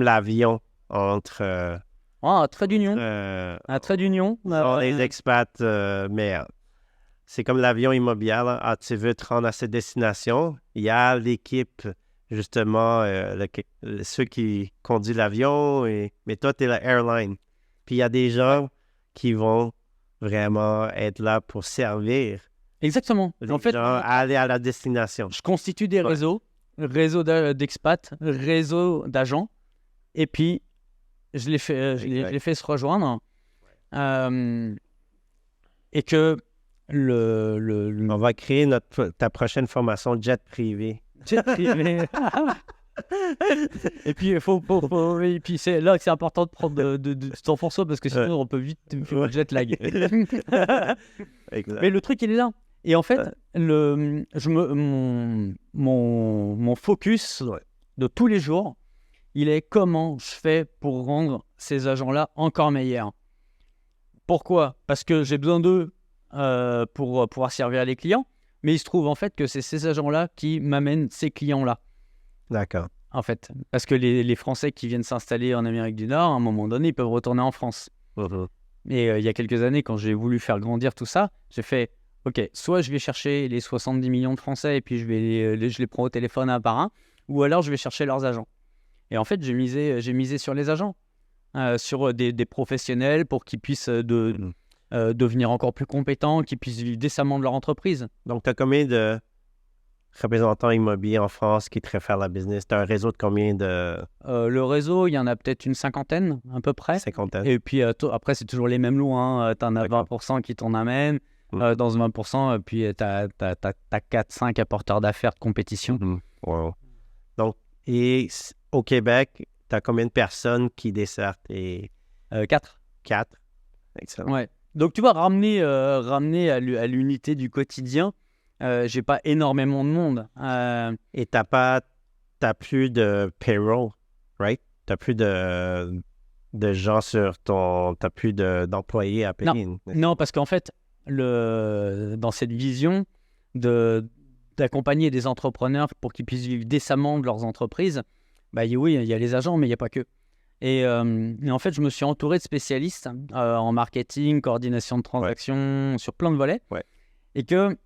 l'avion entre... un trait d'union. Un trait d'union. Les expats, mais c'est comme l'avion immobilier. Là. Tu veux te rendre à cette destination. Il y a l'équipe, justement, ceux qui conduisent l'avion. Mais toi, tu es la airline. Puis il y a des gens qui vont vraiment être là pour servir. Exactement. En fait, gens aller à la destination. Je constitue des réseaux d'expats, réseaux d'agents. Et puis, je les fais se rejoindre. Et que on va créer ta prochaine formation jet privé. Jet privé. Et puis, et puis c'est là que c'est important de prendre de temps pour soi parce que sinon on peut vite faire jet lag. Mais le truc, il est là. Et en fait, mon focus de tous les jours, il est comment je fais pour rendre ces agents-là encore meilleurs. Pourquoi ? Parce que j'ai besoin d'eux pour pouvoir servir les clients, mais il se trouve en fait que c'est ces agents-là qui m'amènent ces clients-là. D'accord. En fait, parce que les Français qui viennent s'installer en Amérique du Nord, à un moment donné, ils peuvent retourner en France. Et il y a quelques années, quand j'ai voulu faire grandir tout ça, j'ai fait, OK, soit je vais chercher les 70 millions de Français et puis je les prends au téléphone un par un, ou alors je vais chercher leurs agents. Et en fait, j'ai misé sur les agents, sur des professionnels pour qu'ils puissent devenir encore plus compétents, qu'ils puissent vivre décemment de leur entreprise. Donc, tu as combien de représentants immobiliers en France qui te réfèrent la business? Tu as un réseau de combien de... Le réseau, il y en a peut-être une cinquantaine, à peu près. Cinquantaine. Et puis, après, c'est toujours les mêmes lots. Hein. Tu en as 20% qui t'en amènent. Dans ce 20%, puis tu as 4-5 apporteurs d'affaires de compétition. Wow. Donc, et au Québec, tu as combien de personnes qui dessertent? 4. 4. Excellent. Ouais. Donc, tu vois, ramener à l'unité du quotidien, j'ai pas énormément de monde. Et t'as plus de payroll, right? T'as plus de gens sur t'as plus d'employés à payer. Non, parce qu'en fait, dans cette vision d'accompagner des entrepreneurs pour qu'ils puissent vivre décemment de leurs entreprises, oui, il y a les agents, mais il n'y a pas que. Et en fait, je me suis entouré de spécialistes en marketing, coordination de transactions, sur plein de volets. Ouais. Et que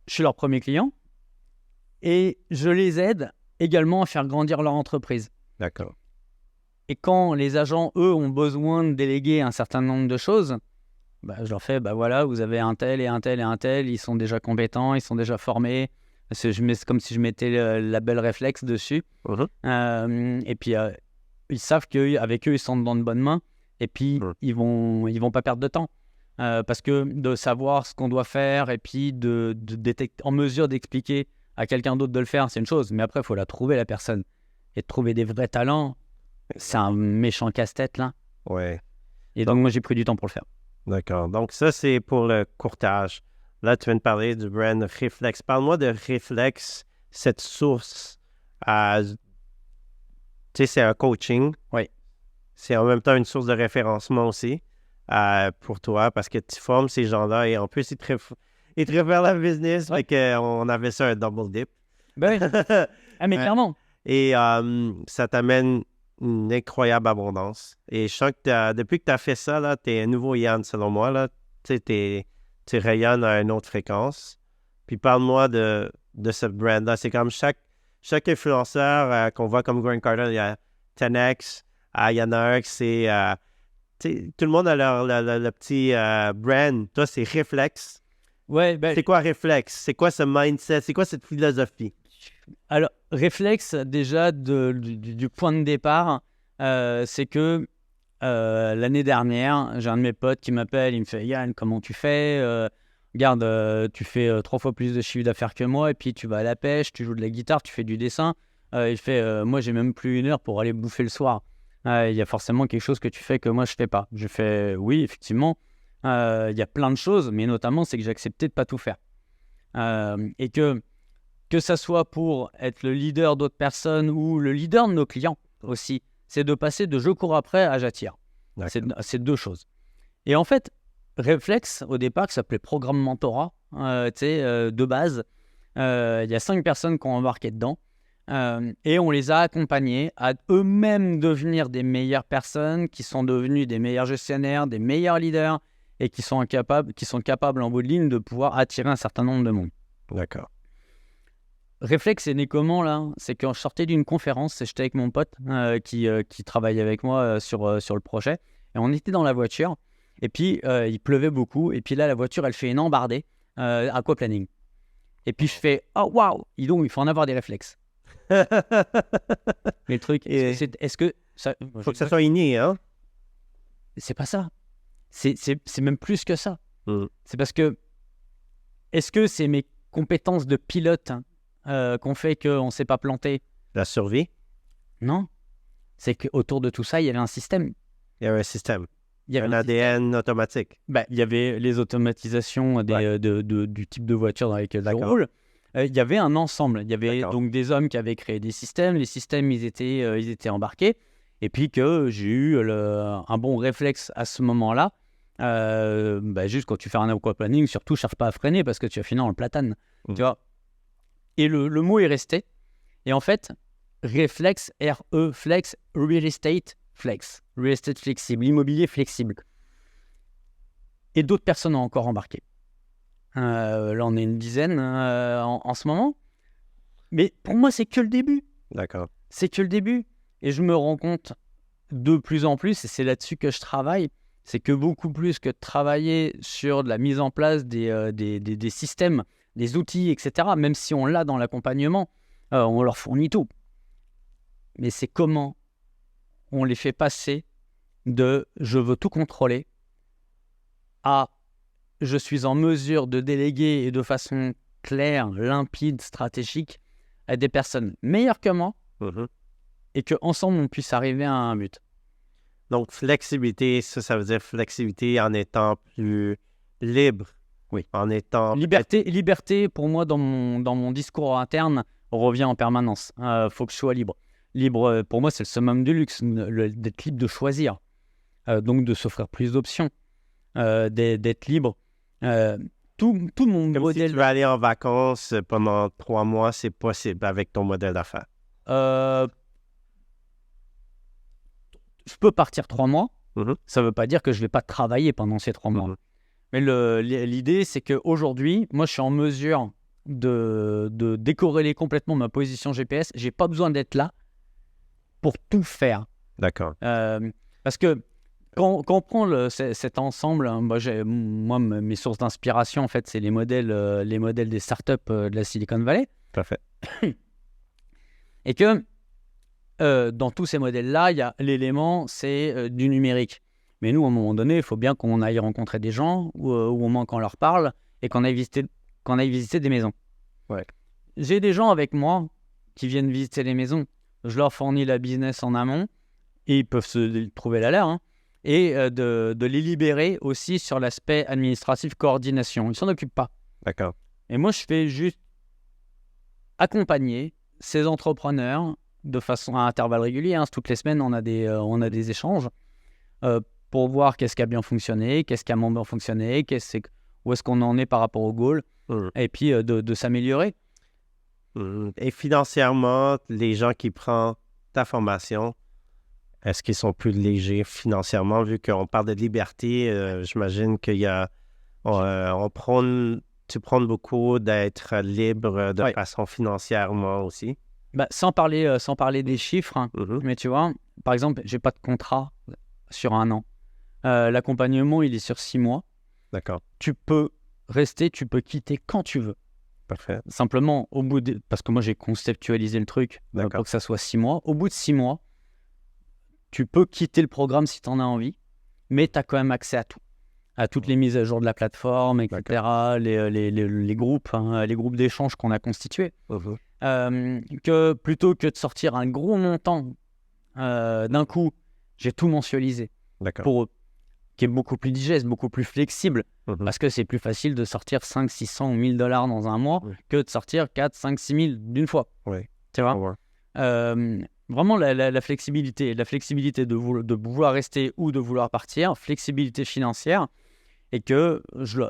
je suis leur premier client et je les aide également à faire grandir leur entreprise. D'accord. Et quand les agents, eux, ont besoin de déléguer un certain nombre de choses, je leur fais, voilà, vous avez un tel et un tel et un tel, ils sont déjà compétents, ils sont déjà formés. C'est comme si je mettais le label réflexe dessus. Et puis, ils savent qu'avec eux, ils sont dans de bonnes mains. Et puis, ils vont pas perdre de temps. Parce que de savoir ce qu'on doit faire et puis d'être en mesure d'expliquer à quelqu'un d'autre de le faire, c'est une chose. Mais après, il faut la trouver, la personne. Et de trouver des vrais talents, c'est un méchant casse-tête, là. Ouais. Et donc, moi, j'ai pris du temps pour le faire. D'accord. Donc, ça, c'est pour le courtage. Là, tu viens de parler du brand Reflex. Parle-moi de Reflex, cette source. Tu sais, c'est un coaching. Oui. C'est en même temps une source de référencement aussi pour toi parce que tu formes ces gens-là et en plus, ils te réfèrent la business. Fait qu'on avait ça un double dip. Ben oui. Ah, mais clairement. Et ça t'amène une incroyable abondance. Et je sens que depuis que tu as fait ça, là, tu es un nouveau Yann, selon moi. Là. Tu rayonnes à une autre fréquence. Puis parle-moi de ce brand-là. C'est comme chaque influenceur qu'on voit comme Grant Cardone, il y a 10X, Il y en a un qui c'est... tout le monde a le petit brand. Toi, c'est Réflexe. Ouais, ben, c'est quoi Réflexe? C'est quoi ce mindset? C'est quoi cette philosophie? Alors, Réflexe, déjà, du point de départ, c'est que l'année dernière, j'ai un de mes potes qui m'appelle, il me fait « Yann, comment tu fais Regarde, tu fais 3 fois plus de chiffre d'affaires que moi, et puis tu vas à la pêche, tu joues de la guitare, tu fais du dessin. » Il fait « Moi, j'ai même plus 1 heure pour aller bouffer le soir. Il y a forcément quelque chose que tu fais que moi, je fais pas. » Je fais « Oui, effectivement, il y a plein de choses, mais notamment, c'est que j'ai accepté de pas tout faire. Et que ça soit pour être le leader d'autres personnes ou le leader de nos clients aussi, c'est de passer de je cours après à j'attire. C'est 2 choses. Et en fait, Réflexe, au départ, qui s'appelait Programme Mentorat, de base, il y a 5 personnes qui ont embarqué dedans et on les a accompagnés à eux-mêmes devenir des meilleures personnes, qui sont devenus des meilleurs gestionnaires, des meilleurs leaders et qui sont capables en bout de ligne de pouvoir attirer un certain nombre de monde. D'accord. Réflexe est né comment là? C'est quand je sortais d'une conférence, j'étais avec mon pote qui travaille avec moi sur le projet, et on était dans la voiture, et puis il pleuvait beaucoup, et puis là la voiture elle fait une embardée aquaplaning. Et puis je fais « Oh waouh, il faut en avoir des réflexes. » Mais le truc, est-ce que ça... Faut que ça soit inné, hein? C'est pas ça. C'est même plus que ça. C'est parce que, est-ce que c'est mes compétences de pilote qu'on fait qu'on ne s'est pas planté? La survie? Non. C'est qu'autour de tout ça, il y avait un système. Il y avait un système. Il y avait un ADN automatique. Il y avait les automatisations du type de voiture dans lesquelles je roule. Il y avait un ensemble. Il y avait donc des hommes qui avaient créé des systèmes. Les systèmes, ils étaient embarqués. Et puis que j'ai eu un bon réflexe à ce moment-là. Juste quand tu fais un aquaplaning, surtout, cherche pas à freiner parce que tu vas finir dans le platane. Tu vois. Et le mot est resté. Et en fait, réflexe, R-E, flex, real estate, flex. Real estate flexible, immobilier flexible. Et d'autres personnes ont encore embarqué. Là, on est une dizaine en ce moment. Mais pour moi, c'est que le début. D'accord. C'est que le début. Et je me rends compte de plus en plus, et c'est là-dessus que je travaille, c'est que beaucoup plus que de travailler sur de la mise en place des systèmes, des outils, etc., même si on l'a dans l'accompagnement, on leur fournit tout. Mais c'est comment on les fait passer de « je veux tout contrôler » à « je suis en mesure de déléguer et de façon claire, limpide, stratégique à des personnes meilleures que moi et qu'ensemble on puisse arriver à un but ». Donc, flexibilité, ça veut dire flexibilité en étant plus libre. Oui. En étant... Liberté, pour moi, dans mon discours interne, revient en permanence. Faut que je sois libre. Libre, pour moi, c'est le summum du luxe, d'être libre de choisir. Donc, de s'offrir plus d'options. D'être libre. Tout mon Comme modèle... si tu veux aller en vacances pendant 3 mois, c'est possible avec ton modèle d'affaires. Je peux partir 3 mois. Ça ne veut pas dire que je ne vais pas travailler pendant ces 3 mois. Mais l'idée, c'est qu'aujourd'hui, moi, je suis en mesure de décorréler complètement ma position GPS. Je n'ai pas besoin d'être là pour tout faire. D'accord. Parce que quand on prend cet ensemble, moi, mes sources d'inspiration, en fait, c'est les modèles des startups de la Silicon Valley. Parfait. Et que dans tous ces modèles-là, il y a l'élément, c'est du numérique. Mais nous, à un moment donné, il faut bien qu'on aille rencontrer des gens ou au moins qu'on leur parle et qu'on aille visiter des maisons. Ouais. J'ai des gens avec moi qui viennent visiter les maisons. Je leur fournis la business en amont et ils peuvent se trouver la leur. Et de les libérer aussi sur l'aspect administratif, coordination. Ils ne s'en occupent pas. D'accord. Et moi, je fais juste accompagner ces entrepreneurs de façon à intervalles réguliers. Toutes les semaines, on a des échanges pour voir qu'est-ce qui a bien fonctionné, qu'est-ce qui a moins bien fonctionné, où est-ce qu'on en est par rapport au goal, et puis de s'améliorer. Et financièrement, les gens qui prennent ta formation, est-ce qu'ils sont plus légers financièrement, vu qu'on parle de liberté? J'imagine qu'il y a... tu prônes beaucoup d'être libre de façon financièrement aussi. Sans parler des chiffres, hein, mais tu vois, par exemple, j'ai pas de contrat sur 1 an. L'accompagnement, il est sur 6 mois. D'accord. Tu peux rester, tu peux quitter quand tu veux. Parfait. Simplement, parce que moi, j'ai conceptualisé le truc pour que ça soit 6 mois. Au bout de 6 mois, tu peux quitter le programme si tu en as envie, mais tu as quand même accès à tout. À toutes les mises à jour de la plateforme, etc., les groupes, hein, les groupes d'échange qu'on a constitués. Que plutôt que de sortir un gros montant d'un coup, j'ai tout mensualisé pour eux, qui est beaucoup plus digeste, beaucoup plus flexible, parce que c'est plus facile de sortir 5, 600 ou 1000 dollars dans un mois que de sortir 4, 5, 6 000 d'une fois. Tu vois vraiment la flexibilité de vouloir rester ou de vouloir partir, flexibilité financière, et que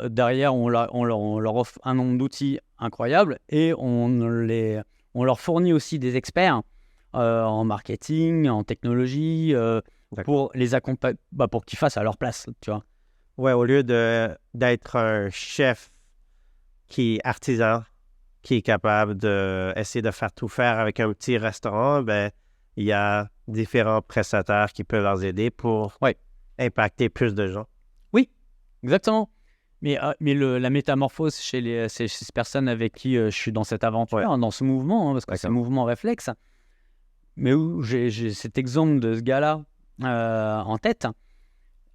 derrière, on leur offre un nombre d'outils incroyables et on leur fournit aussi des experts en marketing, en technologie, pour les accompagner, pour qu'ils fassent à leur place, tu vois. Ouais, au lieu d'être un chef qui est artisan, qui est capable d'essayer de faire tout faire avec un petit restaurant, ben il y a différents prestataires qui peuvent leur aider pour impacter plus de gens. Oui, exactement. Mais la métamorphose chez ces personnes avec qui je suis dans cette aventure, dans ce mouvement, hein, parce que c'est un mouvement réflexe, mais où j'ai cet exemple de ce gars-là en tête,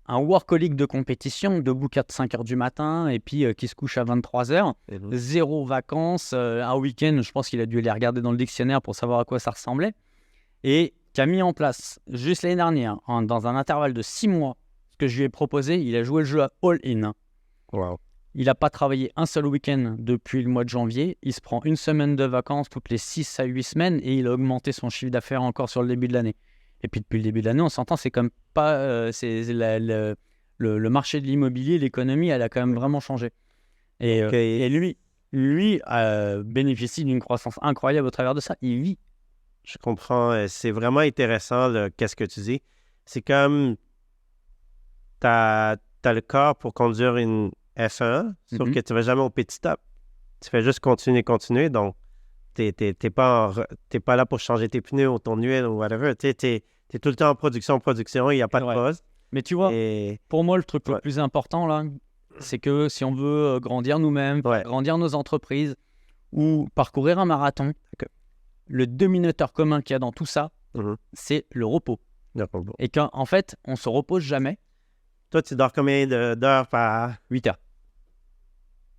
un workaholic de compétition, debout 4-5 heures du matin, et puis qui se couche à 23 heures, 0 vacances, un week-end, je pense qu'il a dû les regarder dans le dictionnaire pour savoir à quoi ça ressemblait, et qui a mis en place, juste l'année dernière, dans un intervalle de 6 mois, ce que je lui ai proposé, il a joué le jeu à all-in. Wow. Il n'a pas travaillé un seul week-end depuis le mois de janvier. Il se prend 1 semaine de vacances toutes les 6 à 8 semaines et il a augmenté son chiffre d'affaires encore sur le début de l'année. Et puis depuis le début de l'année, on s'entend, c'est comme pas... le marché de l'immobilier, l'économie, elle a quand même vraiment changé. Et lui bénéficie d'une croissance incroyable au travers de ça. Il vit. Je comprends. C'est vraiment intéressant, qu'est-ce que tu dis. C'est comme... T'as le corps pour conduire une F1, sauf que tu ne vas jamais au pit stop. Tu fais juste continuer. Donc, t'es pas là pour changer tes pneus ou ton huile ou whatever. Tu es tout le temps en production, il n'y a pas de pause. Mais tu vois, pour moi, le truc le plus important, là, c'est que si on veut grandir nous-mêmes, grandir nos entreprises ou parcourir un marathon, le dénominateur commun qu'il y a dans tout ça, c'est le repos. Et qu'en fait, on ne se repose jamais. Toi, tu dors combien d'heures par... 8 heures.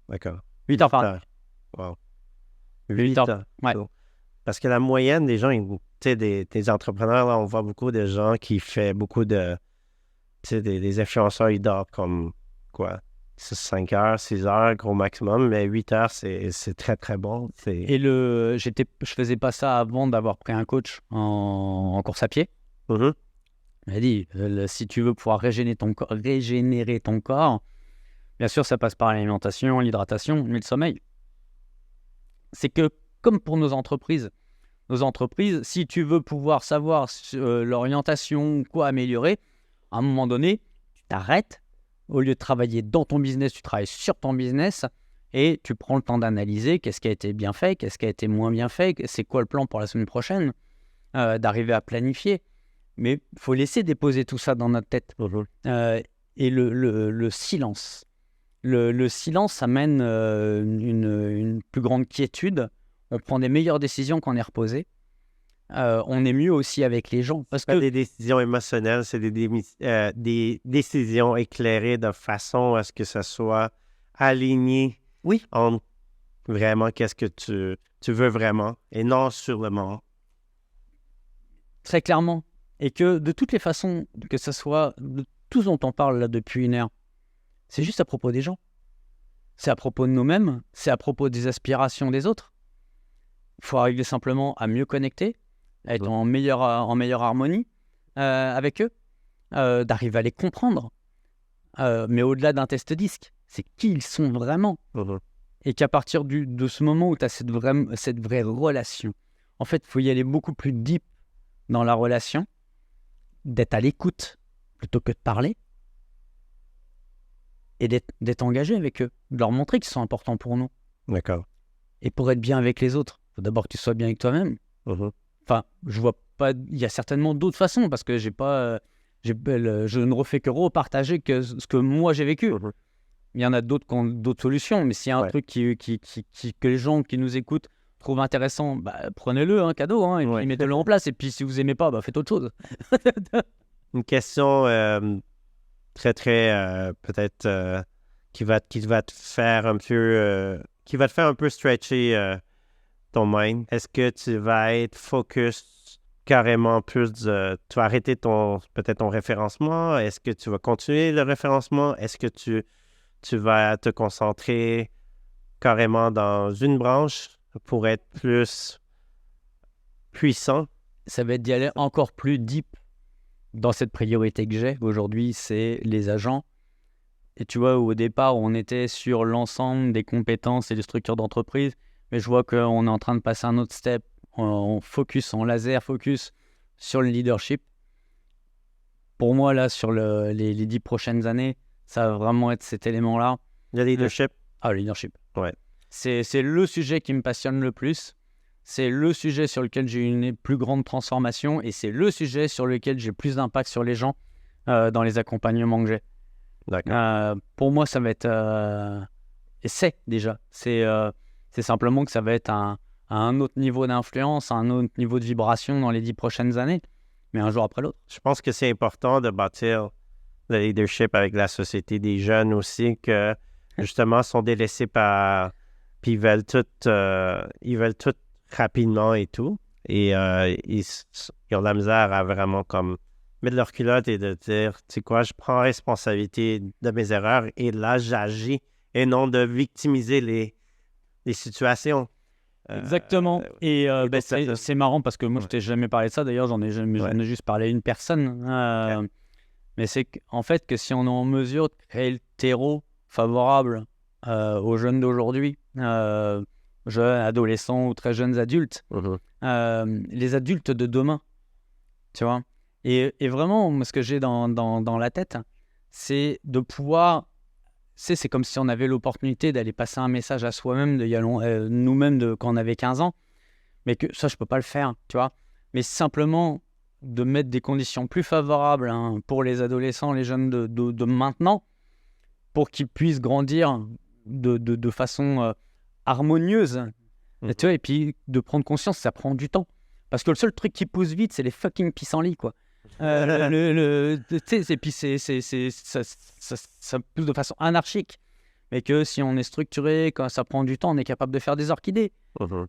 D'accord. 8 heures par nuit. Wow. 8 heures. Ouais. Parce que la moyenne des gens, des entrepreneurs, là, on voit beaucoup de gens qui font beaucoup de... des influenceurs, ils dorment comme, 5 heures, 6 heures, gros maximum, mais 8 heures, c'est très, très bon. Et je faisais pas ça avant d'avoir pris un coach en course à pied. Il a dit, si tu veux pouvoir régénérer ton corps, bien sûr, ça passe par l'alimentation, l'hydratation, mais le sommeil. C'est que, comme pour nos entreprises, si tu veux pouvoir savoir l'orientation, quoi améliorer, à un moment donné, tu t'arrêtes. Au lieu de travailler dans ton business, tu travailles sur ton business et tu prends le temps d'analyser qu'est-ce qui a été bien fait, qu'est-ce qui a été moins bien fait, c'est quoi le plan pour la semaine prochaine, d'arriver à planifier. Mais il faut laisser déposer tout ça dans notre tête. Et le silence. Le silence amène une plus grande quiétude. On prend des meilleures décisions quand on est reposé. On est mieux aussi avec les gens. Parce que des décisions émotionnelles, c'est des décisions éclairées de façon à ce que ça soit aligné en vraiment qu'est-ce que tu veux vraiment et non sur le moment. Très clairement. Et que de toutes les façons, que ce soit de tout ce dont on parle là depuis 1 heure, c'est juste à propos des gens. C'est à propos de nous-mêmes, c'est à propos des aspirations des autres. Il faut arriver simplement à mieux connecter, à être en meilleure harmonie avec eux, d'arriver à les comprendre. Mais au-delà d'un test disque, c'est qui ils sont vraiment. Et qu'à partir de ce moment où tu as cette vraie relation, en fait, il faut y aller beaucoup plus deep dans la relation, d'être à l'écoute plutôt que de parler, et d'être engagé avec eux, de leur montrer qu'ils sont importants pour nous. D'accord. Et pour être bien avec les autres, il faut d'abord que tu sois bien avec toi-même. Enfin, je vois pas. Il y a certainement d'autres façons parce que je ne refais que repartager ce que moi j'ai vécu. Il y en a d'autres qui ont d'autres solutions, mais s'il y a un truc que les gens qui nous écoutent trouvent intéressant, prenez-le, un cadeau, hein, et puis mettez-le en place. Et puis si vous aimez pas, faites autre chose. Une question très, très, peut-être, qui va te faire un peu stretcher ton mind. Est-ce que tu vas être focus carrément plus tu vas arrêter peut-être ton référencement? Est-ce que tu vas continuer le référencement? Est-ce que tu vas te concentrer carrément dans une branche pour être plus puissant? Ça va être d'y aller encore plus deep dans cette priorité que j'ai. Aujourd'hui, c'est les agents. Et tu vois, au départ, on était sur l'ensemble des compétences et des structures d'entreprise, mais je vois qu'on est en train de passer un autre step. On focus, en laser focus sur le leadership. Pour moi, là, sur les 10 prochaines années, ça va vraiment être cet élément-là. Le leadership? Le leadership. Ouais. C'est le sujet qui me passionne le plus. C'est le sujet sur lequel j'ai une plus grande transformation et c'est le sujet sur lequel j'ai plus d'impact sur les gens dans les accompagnements que j'ai. D'accord. Pour moi, ça va être... et c'est déjà. C'est simplement que ça va être à un autre niveau d'influence, à un autre niveau de vibration dans les 10 prochaines années, mais un jour après l'autre. Je pense que c'est important de bâtir le leadership avec la société des jeunes aussi, que justement sont délaissés puis ils veulent tout rapidement et tout. Et ils ont la misère à vraiment comme mettre leur culotte et de dire, tu sais quoi, je prends responsabilité de mes erreurs et là, j'agis et non de victimiser les situations. Exactement. Et c'est marrant parce que moi, je t'ai jamais parlé de ça. D'ailleurs, j'en ai juste parlé à une personne. Mais c'est en fait que si on est en mesure de créer le terreau favorable aux jeunes d'aujourd'hui, jeunes, adolescents ou très jeunes adultes, les adultes de demain, tu vois. Et vraiment, moi, ce que j'ai dans la tête, c'est de pouvoir... C'est comme si on avait l'opportunité d'aller passer un message à soi-même nous-mêmes quand on avait 15 ans, mais que ça, je peux pas le faire, tu vois. Mais simplement de mettre des conditions plus favorables pour les adolescents, les jeunes de maintenant, pour qu'ils puissent grandir de façon harmonieuse, tu vois, et puis de prendre conscience, ça prend du temps. Parce que le seul truc qui pousse vite, c'est les fucking pissenlits, quoi. Et puis ça pousse de façon anarchique, mais que si on est structuré, quand ça prend du temps, on est capable de faire des orchidées. Moi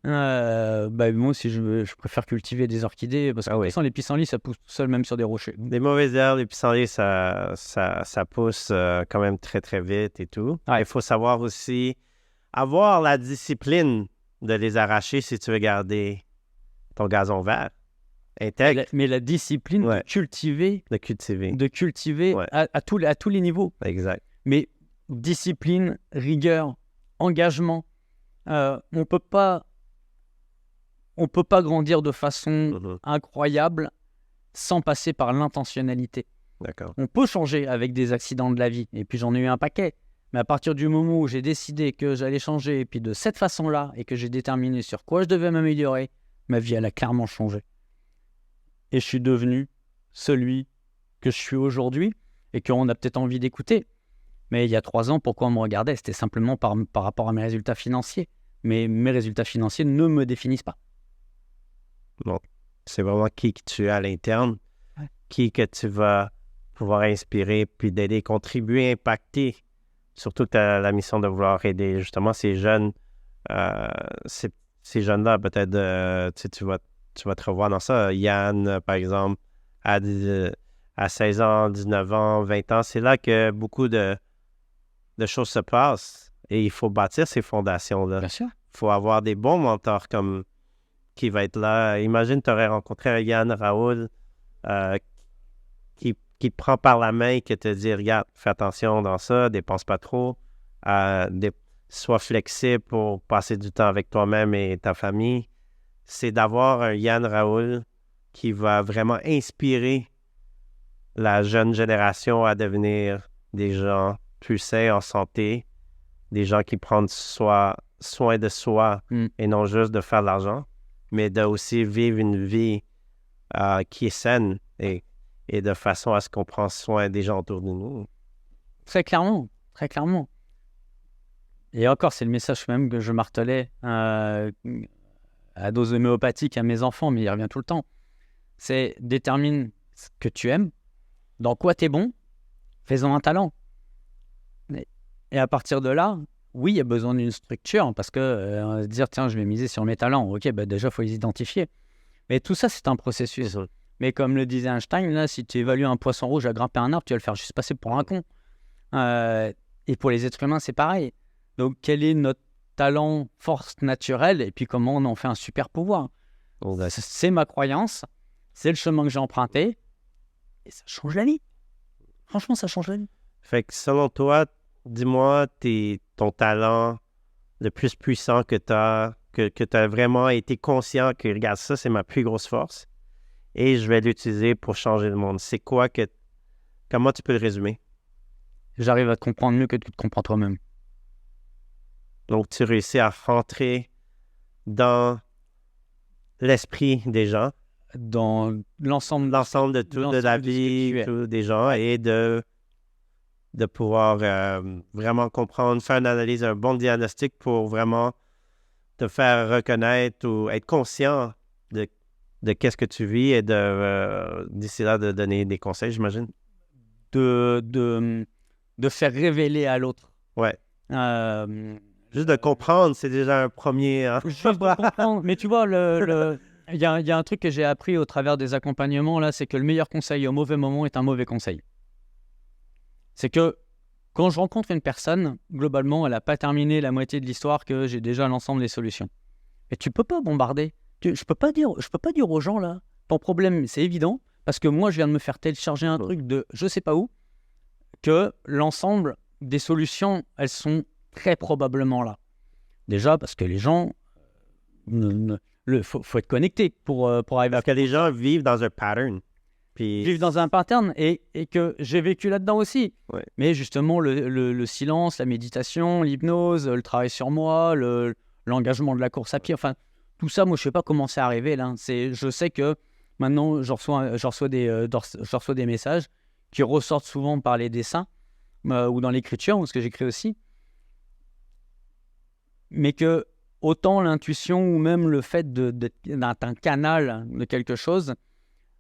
aussi je préfère cultiver des orchidées parce que les pissenlits ça pousse tout seul même sur des rochers. Des mauvaises herbes, les pissenlits ça pousse quand même très très vite et tout. Il faut savoir aussi avoir la discipline de les arracher si tu veux garder ton gazon vert intègre. Mais la discipline de cultiver à tous les niveaux. Exact. Mais discipline, rigueur, engagement, on peut pas grandir de façon incroyable sans passer par l'intentionnalité. D'accord. On peut changer avec des accidents de la vie, et puis j'en ai eu un paquet. Mais à partir du moment où j'ai décidé que j'allais changer, et puis de cette façon-là, et que j'ai déterminé sur quoi je devais m'améliorer, ma vie, elle a clairement changé. Et je suis devenu celui que je suis aujourd'hui, et qu'on a peut-être envie d'écouter. Mais il y a 3 ans, pourquoi on me regardait? C'était simplement par rapport à mes résultats financiers. Mais mes résultats financiers ne me définissent pas. Bon, c'est vraiment qui que tu es à l'interne, qui que tu vas pouvoir inspirer, puis d'aider, contribuer, impacter. Surtout que tu as la mission de vouloir aider justement ces jeunes, ces jeunes-là, peut-être tu vas te revoir dans ça. Yann, par exemple, à 16 ans, 19 ans, 20 ans, c'est là que beaucoup de choses se passent et il faut bâtir ces fondations-là. Bien sûr. Il faut avoir des bons mentors comme qui va être là. Imagine, tu aurais rencontré un Yann Raoul qui te prend par la main et qui te dit, regarde, fais attention dans ça, dépense pas trop, sois flexible pour passer du temps avec toi-même et ta famille. C'est d'avoir un Yann Raoul qui va vraiment inspirer la jeune génération à devenir des gens plus sains, en santé, des gens qui prennent soin de soi et non juste de faire de l'argent. mais de aussi vivre une vie qui est saine et de façon à ce qu'on prend soin des gens autour de nous. Très clairement, très clairement. Et encore, c'est le message même que je martelais à dose homéopathique à mes enfants, mais il revient tout le temps. C'est détermine ce que tu aimes, dans quoi tu es bon, fais-en un talent. Et à partir de là, oui, il y a besoin d'une structure, parce que dire, tiens, je vais miser sur mes talents, ok, bah déjà, il faut les identifier. Mais tout ça, c'est un processus. Mais comme le disait Einstein, là, si tu évalues un poisson rouge à grimper un arbre, tu vas le faire juste passer pour un con. Et pour les êtres humains, c'est pareil. Donc, quel est notre talent, force naturelle, et puis comment on en fait un super pouvoir? C'est ma croyance, c'est le chemin que j'ai emprunté, et ça change la vie. Franchement, ça change la vie. Fait que selon toi, dis-moi ton talent le plus puissant que tu as vraiment été conscient que, regarde, ça, c'est ma plus grosse force et je vais l'utiliser pour changer le monde. C'est quoi comment tu peux le résumer? J'arrive à te comprendre mieux que tu te comprends toi-même. Donc, tu réussis à rentrer dans l'esprit des gens. Dans l'ensemble de tout, de la vie des gens et de pouvoir vraiment comprendre, faire une analyse, un bon diagnostic pour vraiment te faire reconnaître ou être conscient de qu'est-ce que tu vis et d'ici là de donner des conseils, j'imagine. De faire révéler à l'autre. Ouais. Juste de comprendre, c'est déjà un premier... Hein? Juste de comprendre. Mais tu vois, il y a un truc que j'ai appris au travers des accompagnements, là, c'est que le meilleur conseil au mauvais moment est un mauvais conseil. C'est que quand je rencontre une personne, globalement, elle n'a pas terminé la moitié de l'histoire que j'ai déjà l'ensemble des solutions. Et tu peux pas bombarder. Je peux pas dire aux gens, là, ton problème, c'est évident, parce que moi, je viens de me faire télécharger un truc de je sais pas où, que l'ensemble des solutions, elles sont très probablement là. Déjà, parce que les gens... faut être connecté pour arriver parce que les gens vivent dans un pattern. Puis... vivent dans un pattern et que j'ai vécu là-dedans aussi. Ouais. Mais justement, le silence, la méditation, l'hypnose, le travail sur moi, l'engagement de la course à pied, enfin, tout ça, moi, je ne sais pas comment c'est arrivé là. Je sais que maintenant, je reçois des messages qui ressortent souvent par les dessins ou dans l'écriture, parce que j'écris aussi. Mais que autant l'intuition ou même le fait d'être un canal de quelque chose,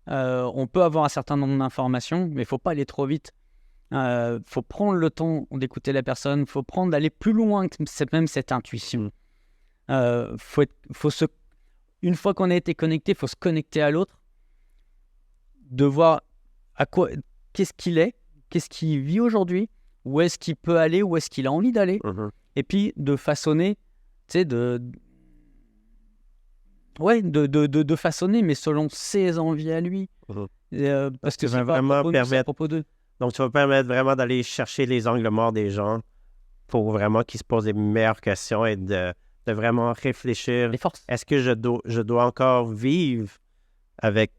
on peut avoir un certain nombre d'informations, mais il ne faut pas aller trop vite. Faut prendre le temps d'écouter la personne, il faut d'aller plus loin que même cette intuition. Une fois qu'on a été connecté, il faut se connecter à l'autre, de voir qu'est-ce qu'il vit aujourd'hui, où est-ce qu'il peut aller, où est-ce qu'il a envie d'aller, et puis de façonner, tu sais, de façonner, mais selon ses envies à lui. Parce que c'est vraiment à propos d'eux. Donc, tu vas permettre vraiment d'aller chercher les angles morts des gens pour vraiment qu'ils se posent les meilleures questions et de vraiment réfléchir. Les forces. Est-ce que je dois encore vivre avec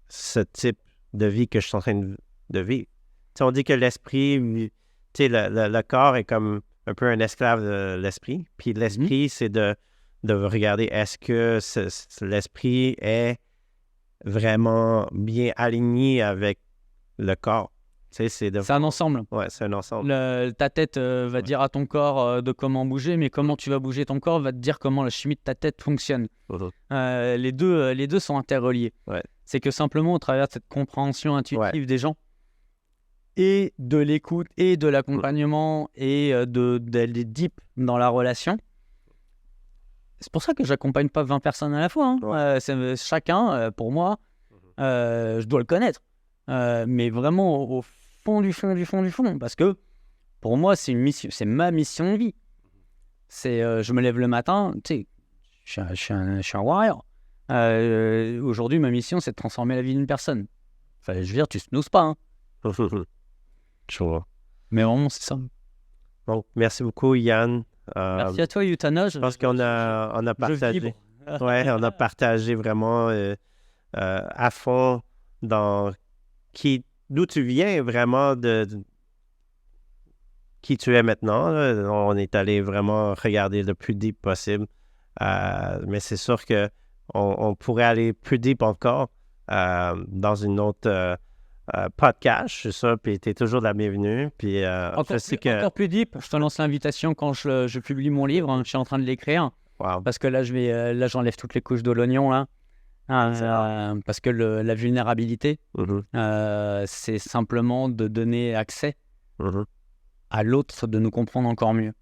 ce type de vie que je suis en train de vivre? T'sais, on dit que l'esprit, le corps est comme un peu un esclave de l'esprit. Puis l'esprit, c'est de regarder est-ce que l'esprit est vraiment bien aligné avec le corps. C'est un ensemble. Ouais, c'est un ensemble. Ta tête va dire à ton corps de comment bouger, mais comment tu vas bouger ton corps va te dire comment la chimie de ta tête fonctionne. Les deux sont interreliés. Ouais. C'est que simplement au travers de cette compréhension intuitive des gens, et de l'écoute, et de l'accompagnement, et d'aller deep dans la relation, c'est pour ça que j'accompagne pas 20 personnes à la fois. Hein. Chacun, pour moi, je dois le connaître. Mais vraiment au fond du fond, parce que pour moi, c'est ma mission de vie. Je me lève le matin, tu sais, je suis un warrior. Aujourd'hui, ma mission, c'est de transformer la vie d'une personne. Enfin, je veux dire, tu snoozes pas. Hein. Je vois. Mais vraiment, c'est ça. Donc, merci beaucoup, Yann. Merci à toi, Yutana. Je pense qu'on a partagé. Ouais, on a partagé vraiment à fond dans d'où tu viens vraiment de qui tu es maintenant. Là. On est allé vraiment regarder le plus deep possible. Mais c'est sûr que on pourrait aller plus deep encore dans une autre podcast, je suis sûr, puis tu es toujours la bienvenue. Puis, encore plus deep, je te lance l'invitation quand je publie mon livre, hein, je suis en train de l'écrire, parce que là, j'enlève toutes les couches de l'oignon, là. Parce que la vulnérabilité, c'est simplement de donner accès à l'autre de nous comprendre encore mieux.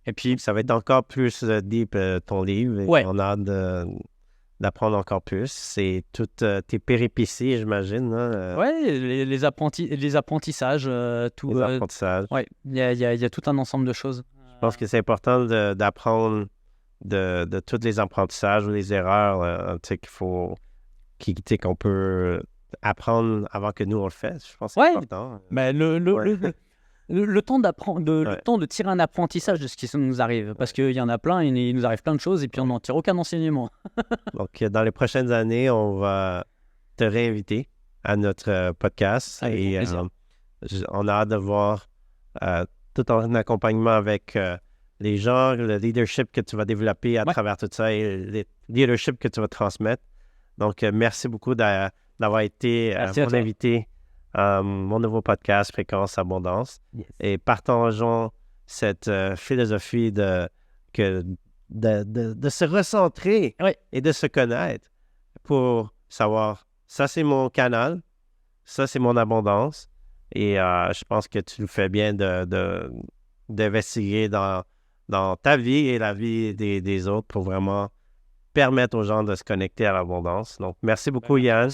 Et puis, ça va être encore plus deep ton livre. Et on a hâte d'apprendre encore plus. C'est toutes tes péripéties, j'imagine. Hein? Oui, les apprentissages. Tout, les apprentissages. Oui, il y a tout un ensemble de choses. Je pense que c'est important d'apprendre de tous les apprentissages ou les erreurs qu'on peut apprendre avant que nous on le fasse. Je pense que c'est important. Mais le temps d'apprendre, le temps de tirer un apprentissage de ce qui nous arrive, parce qu'il y en a plein, il nous arrive plein de choses et puis on n'en tire aucun enseignement. Donc, dans les prochaines années, on va te réinviter à notre podcast et on a hâte de voir tout ton accompagnement avec les gens, le leadership que tu vas développer à travers tout ça et le leadership que tu vas transmettre. Donc, merci beaucoup d'avoir été mon invité à mon nouveau podcast Fréquence Abondance. Yes. Et partageons cette philosophie de se recentrer et de se connaître pour savoir, ça c'est mon canal, ça c'est mon abondance. Et je pense que tu le fais bien d'investiguer dans ta vie et la vie des autres pour vraiment permettre aux gens de se connecter à l'abondance. Donc, merci beaucoup, Yann.